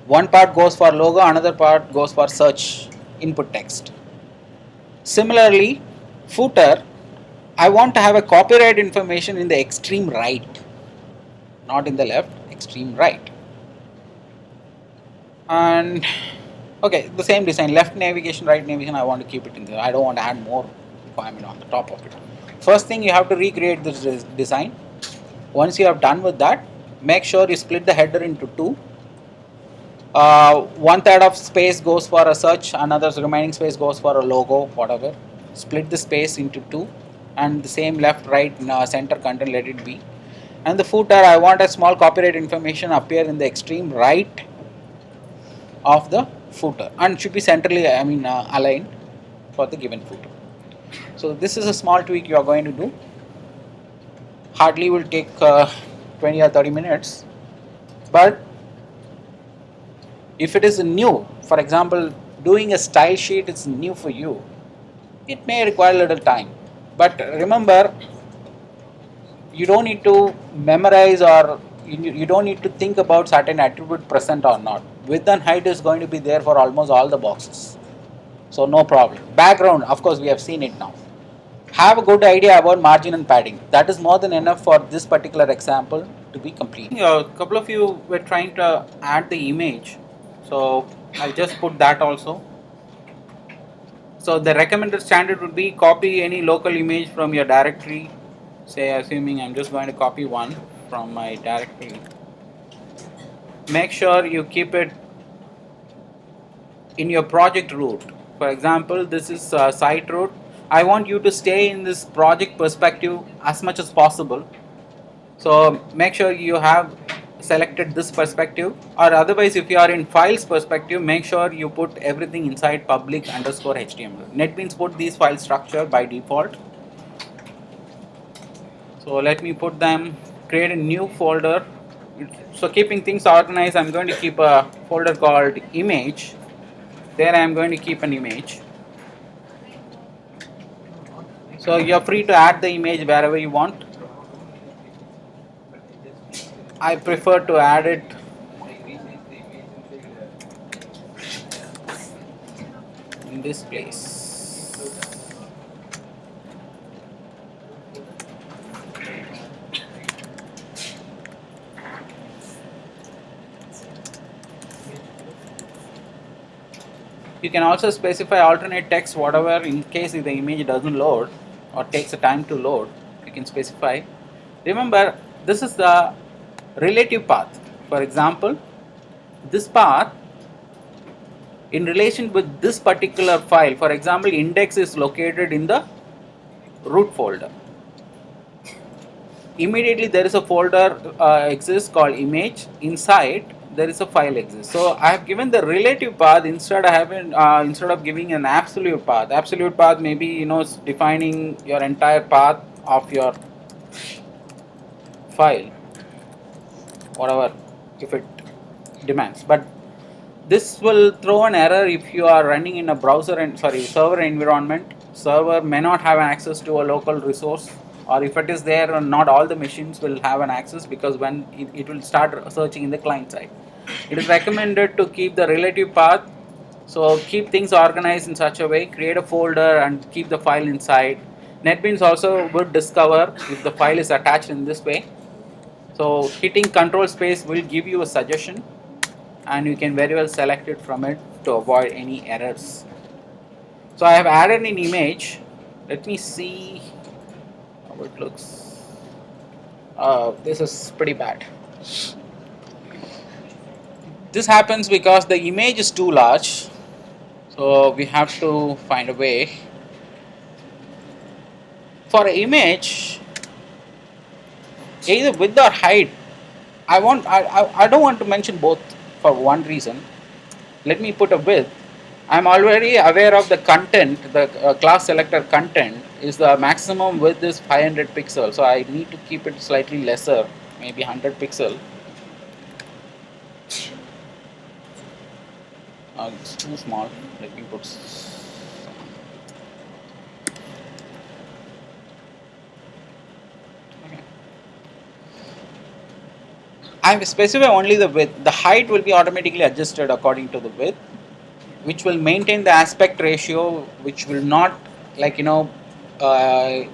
One part goes for logo, another part goes for search input text. Similarly, footer, I want to have a copyright information in the extreme right, not in the left, extreme right. And okay, the same design, left navigation, right navigation, I want to keep it in there. I don't want to add more requirement on the top of it. First thing, you have to recreate this design. Once you have done with that, make sure you split the header into two. 1/3 of space goes for a search, another remaining space goes for a logo, whatever. Split the space into two, and the same left, right, center content, let it be. And the footer, I want a small copyright information appear in the extreme right of the footer and should be centrally aligned for the given footer. So this is a small tweak you are going to do. Hardly will take 20 or 30 minutes, but if it is new, for example doing a style sheet is new for you, it may require a little time. But remember, you don't need to memorize or you don't need to think about certain attribute present or not. Width and height is going to be there for almost all the boxes, so no problem. Background, of course we have seen it now. Have a good idea about margin and padding. That is more than enough for this particular example to be complete. A couple of you were trying to add the image, so I'll just put that also. So the recommended standard would be copy any local image from your directory. Say, assuming I'm just going to copy one from my directory. Make sure you keep it in your project root. For example, this is site root. I want you to stay in this project perspective as much as possible. So make sure you have selected this perspective, or otherwise if you are in files perspective, make sure you put everything inside public_HTML. NetBeans put these file structure by default. So let me put them, create a new folder. So keeping things organized, I'm going to keep a folder called image. There I am going to keep an image. So you're free to add the image wherever you want. I prefer to add it in this place. You can also specify alternate text, whatever, in case if the image doesn't load or takes a time to load, you can specify. Remember, this is the relative path. For example, this path in relation with this particular file, for example, index is located in the root folder. Immediately there is a folder exists called image. Inside there is a file exists. So I have given the relative path instead. I haven't instead of giving an absolute path. Absolute path maybe defining your entire path of your file, whatever if it demands. But this will throw an error if you are running in a browser and server environment. Server may not have access to a local resource, or if it is there, not all the machines will have an access, because when it will start searching in the client side. It is recommended to keep the relative path. So keep things organized in such a way, create a folder and keep the file inside. NetBeans also would discover if the file is attached in this way. So hitting control space will give you a suggestion, and you can very well select it from it to avoid any errors. So I have added an image. Let me see how it looks. This is pretty bad. This happens because the image is too large, so we have to find a way. For an image, either width or height, I don't want to mention both for one reason. Let me put a width. I'm already aware of the content, the class selector content is the maximum width is 500 pixels. So I need to keep it slightly lesser, maybe 100 pixel. It's too small. Let me put. Okay. I specify only the width. The height will be automatically adjusted according to the width, which will maintain the aspect ratio, which will not uh,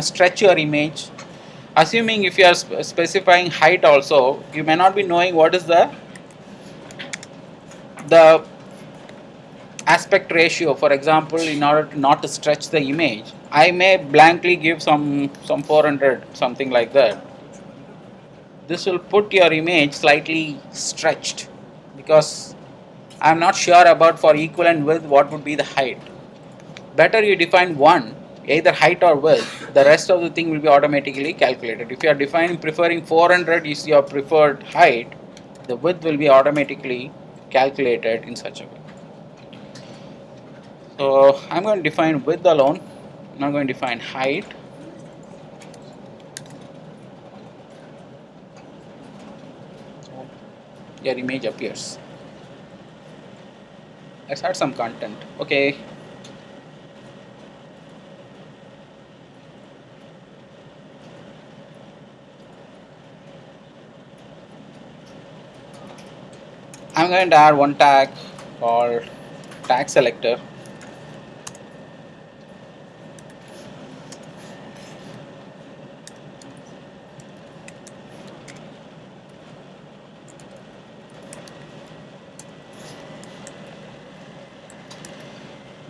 stretch your image. Assuming if you are specifying height also, you may not be knowing what is the aspect ratio. For example, in order to not to stretch the image, I may blankly give some 400, something like that. This will put your image slightly stretched, because I'm not sure about for equivalent width what would be the height. Better you define one, either height or width. The rest of the thing will be automatically calculated. If you are preferring 400 is your preferred height, the width will be automatically calculated in such a way. So I'm going to define width alone. I'm not going to define height. Your image appears. Let's add some content. Okay. I'm going to add one tag called tag selector.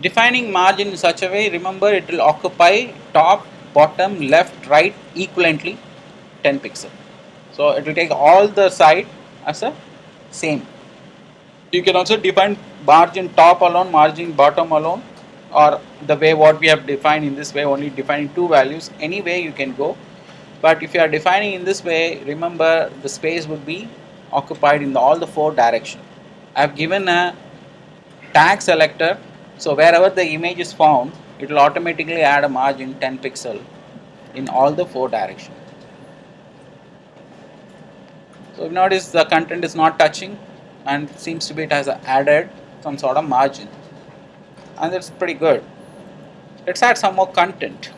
Defining margin in such a way, remember it will occupy top, bottom, left, right equivalently 10 pixel. So it will take all the side as a same. You can also define margin top alone, margin bottom alone, or the way what we have defined in this way, only defining two values. Any way you can go. But if you are defining in this way, remember the space would be occupied in all the four directions. I have given a tag selector, so wherever the image is found, it will automatically add a margin 10 pixel in all the four directions. So notice the content is not touching, and it seems to be it has added some sort of margin, and that's pretty good. Let's add some more content.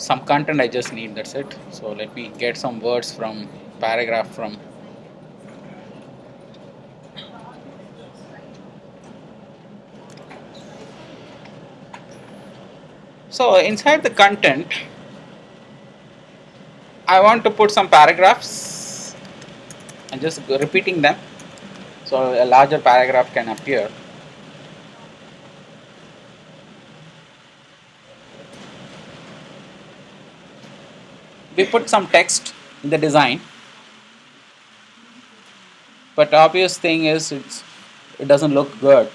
some content I just need, that's it. So let me get some words from paragraph from. So inside the content, I want to put some paragraphs and just repeating them so a larger paragraph can appear. We put some text in the design, but the obvious thing is it doesn't look good.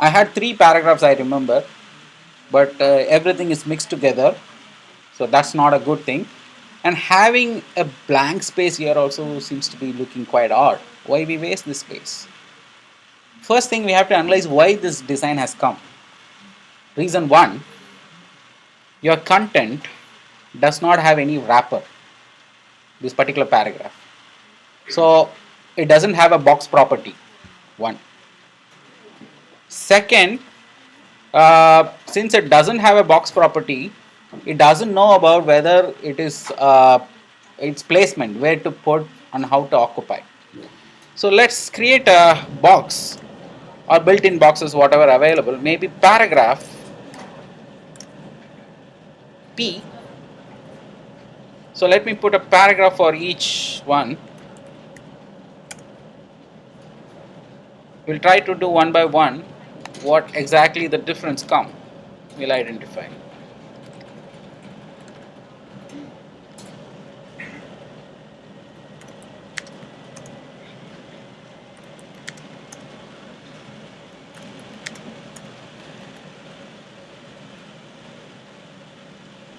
I had 3 paragraphs, I remember, but everything is mixed together, so that's not a good thing. And having a blank space here also seems to be looking quite odd. Why we waste this space? First thing, we have to analyze why this design has come. Reason 1, your content does not have any wrapper, this particular paragraph. So it doesn't have a box property. 1. Second, since it doesn't have a box property, it doesn't know about whether it is its placement, where to put and how to occupy. So let's create a box or built-in boxes, whatever available. Maybe paragraph P. So let me put a paragraph for each one. We'll try to do one by one what exactly the difference come. We'll identify.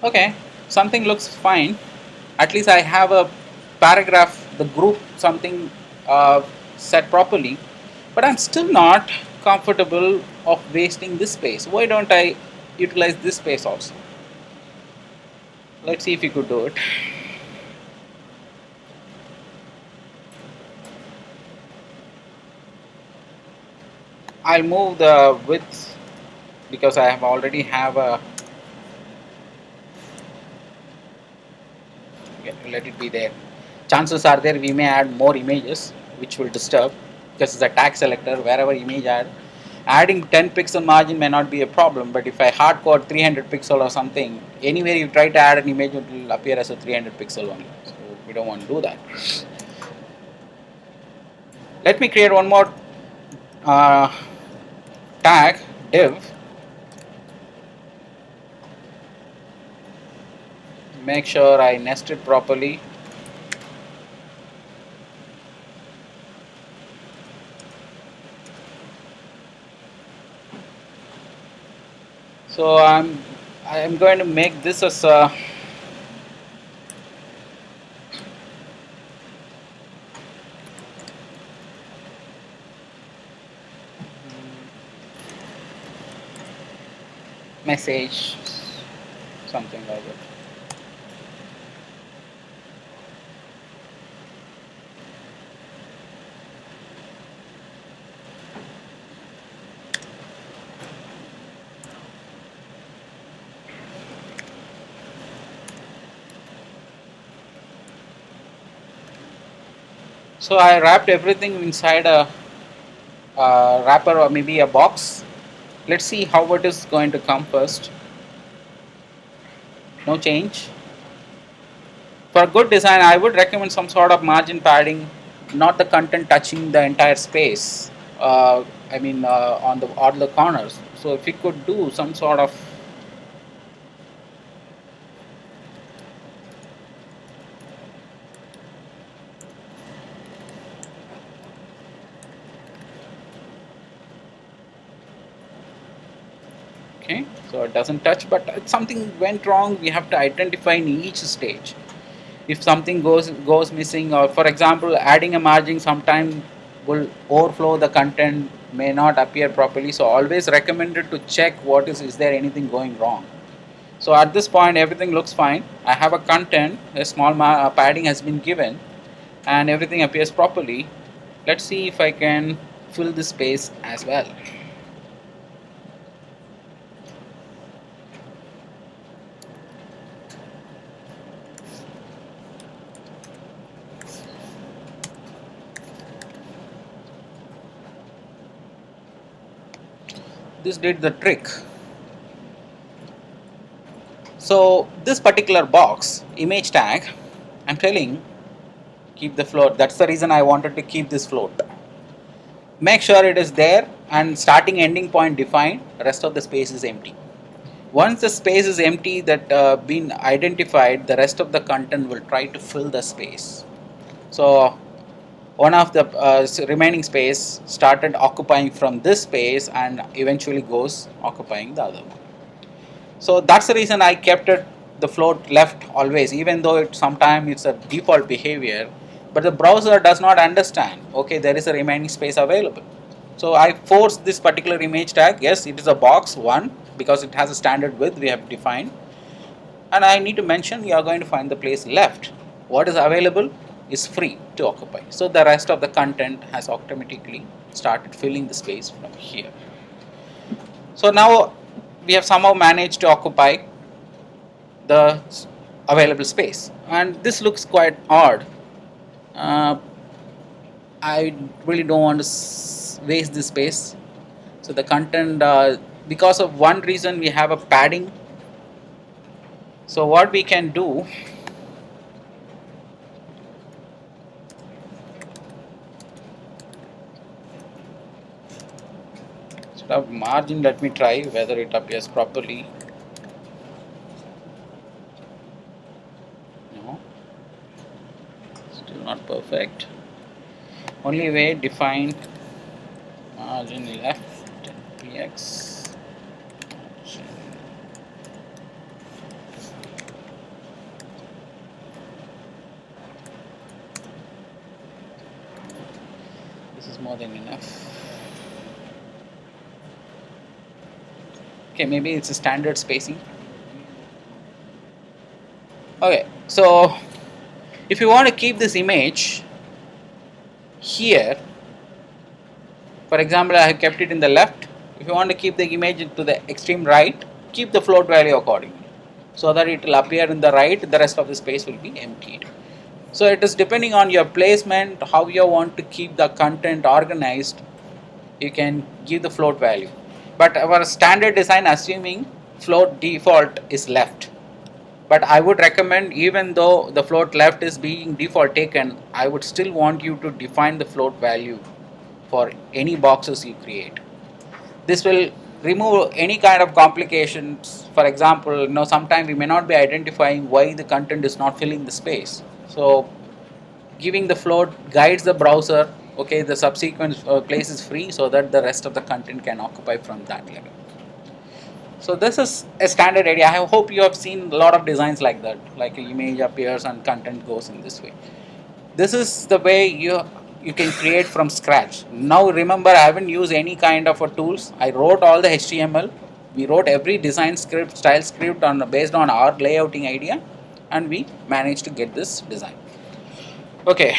Okay, something looks fine. At least I have a paragraph, the group, something set properly, but I'm still not comfortable of wasting this space. Why don't I utilize this space also? Let's see if you could do it. I'll move the width because I have already have a. Okay, let it be there. Chances are there we may add more images which will disturb, because it's a tag selector. Wherever image adding 10 pixel margin may not be a problem, but if I hardcode 300 pixel or something, anywhere you try to add an image, it will appear as a 300 pixel only. So we don't want to do that. Let me create one more tag div. Make sure I nest it properly. So I'm going to make this as a message, something like that. So I wrapped everything inside a wrapper or maybe a box. Let's see how it is going to come first. No change. For good design, I would recommend some sort of margin padding, not the content touching the entire space. On all the corners. So if we could do some sort of okay, so it doesn't touch, but if something went wrong, we have to identify in each stage. If something goes missing, or for example adding a margin sometime will overflow the content, may not appear properly. So always recommended to check what is there anything going wrong. So at this point everything looks fine. I have a content, a small padding has been given, and everything appears properly. Let's see if I can fill this space as well. this did the trick. So this particular box image tag, I'm telling keep the float. That's the reason I wanted to keep this float. Make sure it is there and starting ending point defined, rest of the space is empty. Once the space is empty that been identified, the rest of the content will try to fill the space. So one of the remaining space started occupying from this space and eventually goes occupying the other one. So that's the reason I kept it the float left always, even though sometimes it's a default behavior, but the browser does not understand, okay, there is a remaining space available. So I force this particular image tag, yes, it is a box 1 because it has a standard width we have defined, and I need to mention you are going to find the place left. What is available is free to occupy. So the rest of the content has automatically started filling the space from here. So now we have somehow managed to occupy the available space, and this looks quite odd. I really don't want to waste this space. So the content, because of one reason, we have a padding. So what we can do, instead of margin, let me try whether it appears properly. No, still not perfect. Only way, define margin left px. This is more than enough. Okay, maybe it's a standard spacing. Okay, so if you want to keep this image here, for example, I have kept it in the left. If you want to keep the image to the extreme right, keep the float value accordingly, so that it will appear in the right, the rest of the space will be emptied. So it is depending on your placement, how you want to keep the content organized, you can give the float value. But our standard design assuming float default is left. But I would recommend, even though the float left is being default taken, I would still want you to define the float value for any boxes you create. This will remove any kind of complications. For example, sometimes we may not be identifying why the content is not filling the space. So giving the float guides the browser, okay, the subsequent place is free, so that the rest of the content can occupy from that level. So this is a standard idea. I hope you have seen a lot of designs like that, like an image appears and content goes in this way. This is the way you can create from scratch. Now remember, I haven't used any kind of a tools. I wrote all the HTML. We wrote every design script, style script based on our layouting idea, and we managed to get this design. Okay.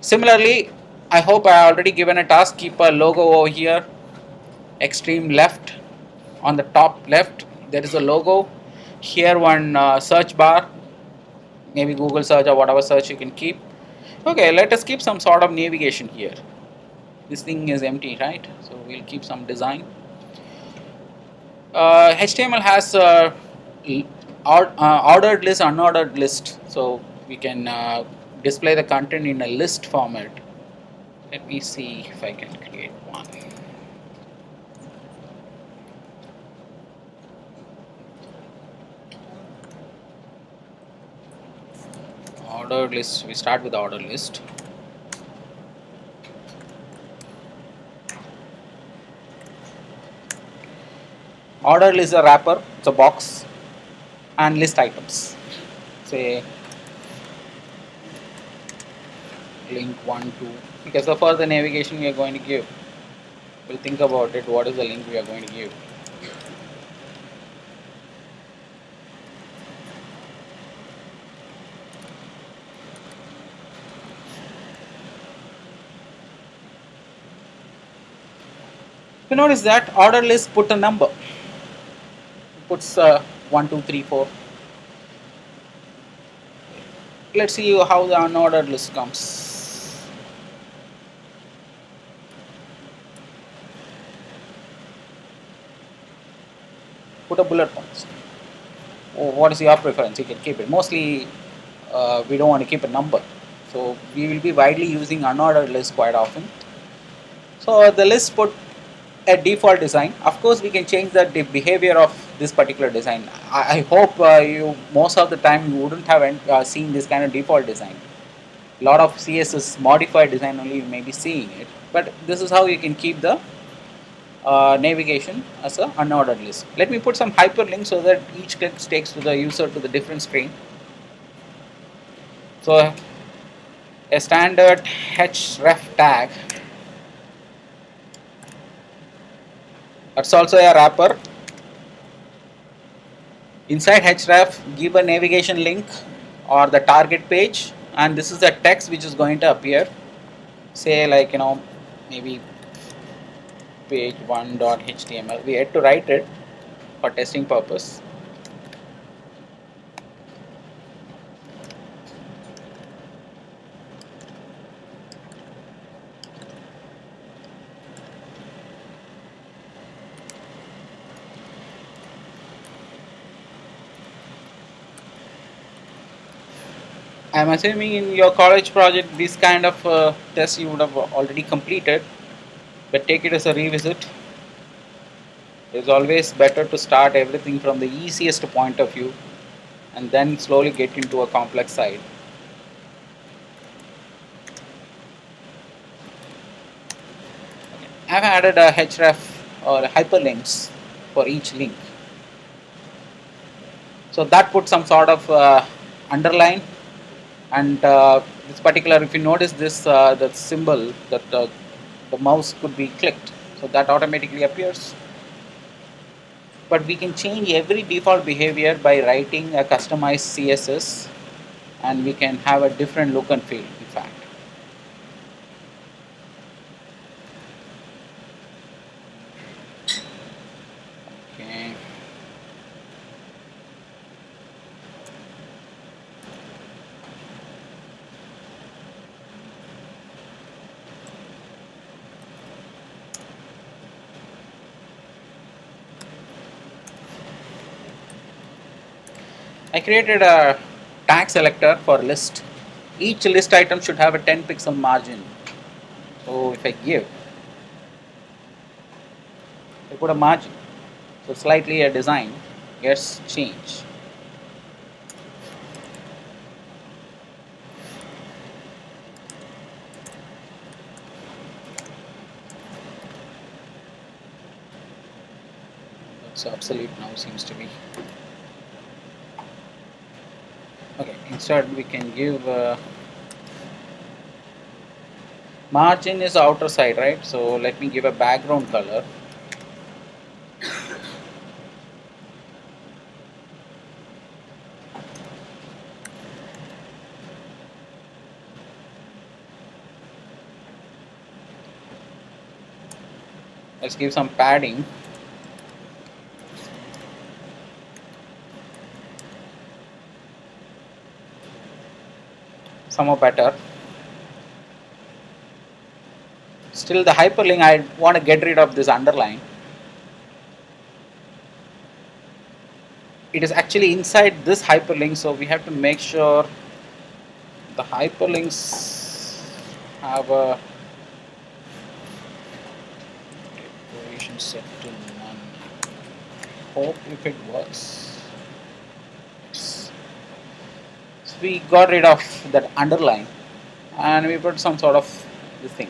Similarly, I hope I already given a task. Keep a logo over here, extreme left. On the top left, there is a logo. Here one search bar, maybe Google search or whatever search you can keep. Okay, let us keep some sort of navigation here. This thing is empty, right? So we'll keep some design. HTML has ordered list, unordered list. So we can display the content in a list format. Let me see if I can create one. Ordered list, we start with ordered list. Ordered list is a wrapper, it's a box, and list items. Say link 1, 2, because the further navigation we are going to give, we'll think about it, what is the link we are going to give. You notice that order list put a number, it puts 1, 2, 3, 4. Let's see how the unordered list comes. put a bullet points. What is your preference? You can keep it. Mostly, we don't want to keep a number. So we will be widely using unordered list quite often. So the list put a default design. Of course, we can change the behavior of this particular design. I hope you most of the time you wouldn't have seen this kind of default design. A lot of CSS modified design only you may be seeing it. But this is how you can keep the navigation as a unordered list. Let me put some hyperlinks so that each click takes to the user to the different screen. So a standard href tag, that's also a wrapper. Inside href, give a navigation link or the target page, and this is the text which is going to appear. Say like maybe page 1.html. We had to write it for testing purpose. I'm assuming in your college project this kind of tests you would have already completed, but take it as a revisit. It's always better to start everything from the easiest point of view and then slowly get into a complex side. I've added a href or hyperlinks for each link. So that puts some sort of underline, and this particular, if you notice this, the symbol that the mouse could be clicked, so that automatically appears. But we can change every default behavior by writing a customized CSS, and we can have a different look and feel, in fact. Okay. I created a tag selector for list. Each list item should have a 10 pixel margin. So if I put a margin, so slightly a design gets changed. That's obsolete now, seems to be. Okay, instead we can give margin is outer side, right? So let me give a background color. Let's give some padding. Some more better. Still the hyperlink, I want to get rid of this underline. It is actually inside this hyperlink, so we have to make sure the hyperlinks have a decoration set to none. Hope if it works. So we got rid of that underline and we put some sort of this thing.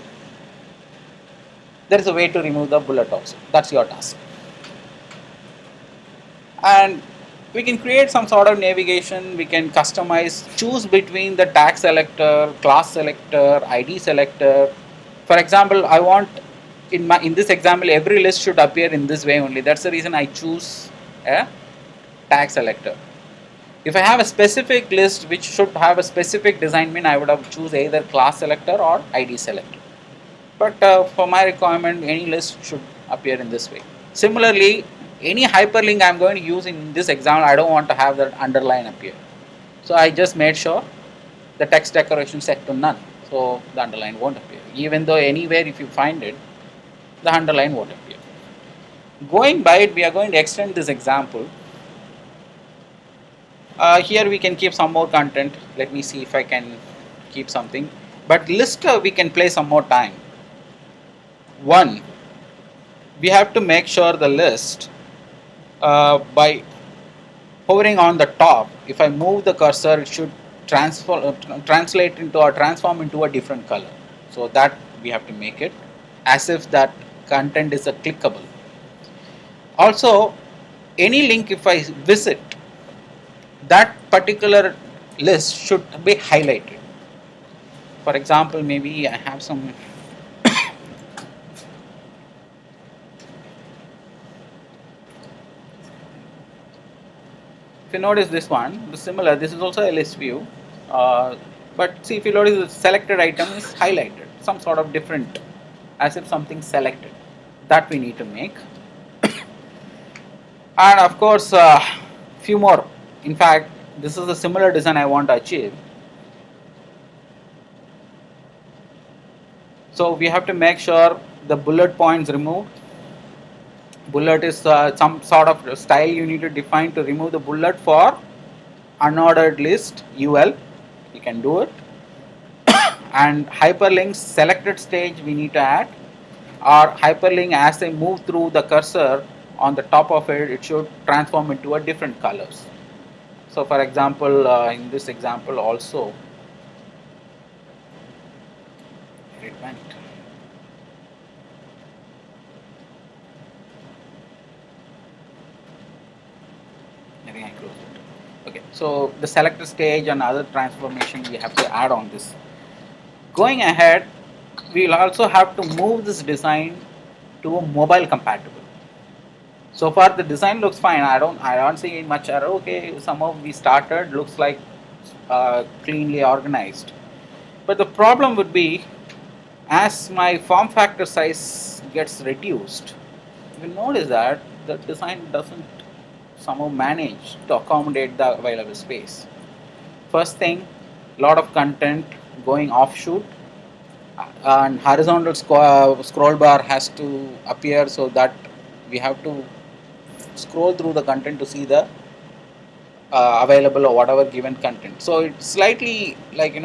There is a way to remove the bullet also. That's your task. And we can create some sort of navigation. We can customize, choose between the tag selector, class selector, ID selector. For example, I want in this example every list should appear in this way only. That's the reason I choose a tag selector. If I have a specific list which should have a specific design I would have choose either class selector or ID selector. But for my requirement, any list should appear in this way. Similarly, any hyperlink I'm going to use in this example, I don't want to have that underline appear. So I just made sure the text decoration set to none. So the underline won't appear. Even though anywhere if you find it, the underline won't appear. Going by it, we are going to extend this example. Here we can keep some more content. Let me see if I can keep something. But list we can play some more time. One, we have to make sure the list by hovering on the top. If I move the cursor, it should translate into or transform into a different color. So that we have to make it as if that content is a clickable. Also, any link if I visit, that particular list should be highlighted. For example, maybe I have some if you notice this one, similar, this is also a list view. But see, if you notice the selected item is highlighted, some sort of different, as if something selected. That we need to make. And of course, few more. In fact, this is a similar design I want to achieve. So we have to make sure the bullet points removed. Bullet is some sort of style you need to define to remove the bullet for unordered list UL. You can do it. And hyperlinks selected stage we need to add, or hyperlink as I move through the cursor on the top of it, it should transform into a different colors. So for example, in this example also, it went. I think I closed it. Okay, so the selector stage and other transformation we have to add on this. Going ahead, we'll also have to move this design to a mobile compatible. So far the design looks fine. I don't see much error. Okay, somehow we started looks like cleanly organized. But the problem would be as my form factor size gets reduced, you'll notice that the design doesn't somehow manage to accommodate the available space. First thing, lot of content going offshoot, and horizontal scroll bar has to appear so that we have to scroll through the content to see the available or whatever given content. So it's slightly like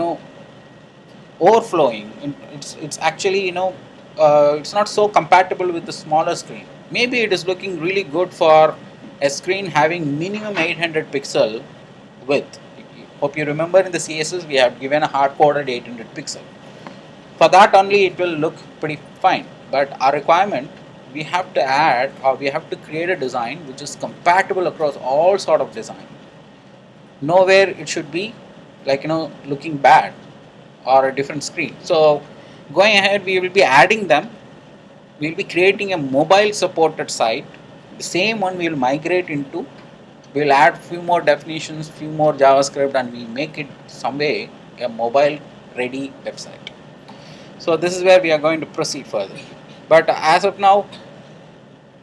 overflowing. It's actually it's not so compatible with the smaller screen. Maybe it is looking really good for a screen having minimum 800 pixel width. Hope you remember in the CSS we have given a hard coded 800 pixel. For that only it will look pretty fine. But our requirement, we have to add or we have to create a design which is compatible across all sort of design. Nowhere it should be like looking bad or a different screen. So going ahead, we will be adding them. We will be creating a mobile supported site. The same one we will migrate into. We will add few more definitions, few more JavaScript, and we make it some way a mobile ready website. So this is where we are going to proceed further. But as of now,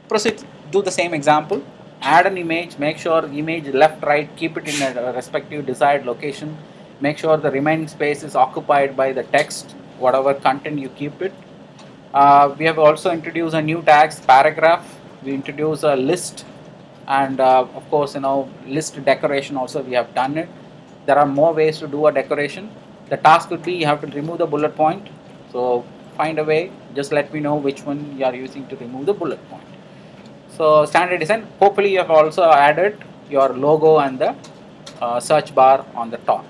proceed, do the same example. Add an image, make sure image left, right, keep it in a respective desired location. Make sure the remaining space is occupied by the text, whatever content you keep it. We have also introduced a new tags, paragraph. We introduce a list, and of course, list decoration also we have done it. There are more ways to do a decoration. The task would be you have to remove the bullet point. So find a way. Just let me know which one you are using to remove the bullet point. So standard design. Hopefully, you have also added your logo and the search bar on the top.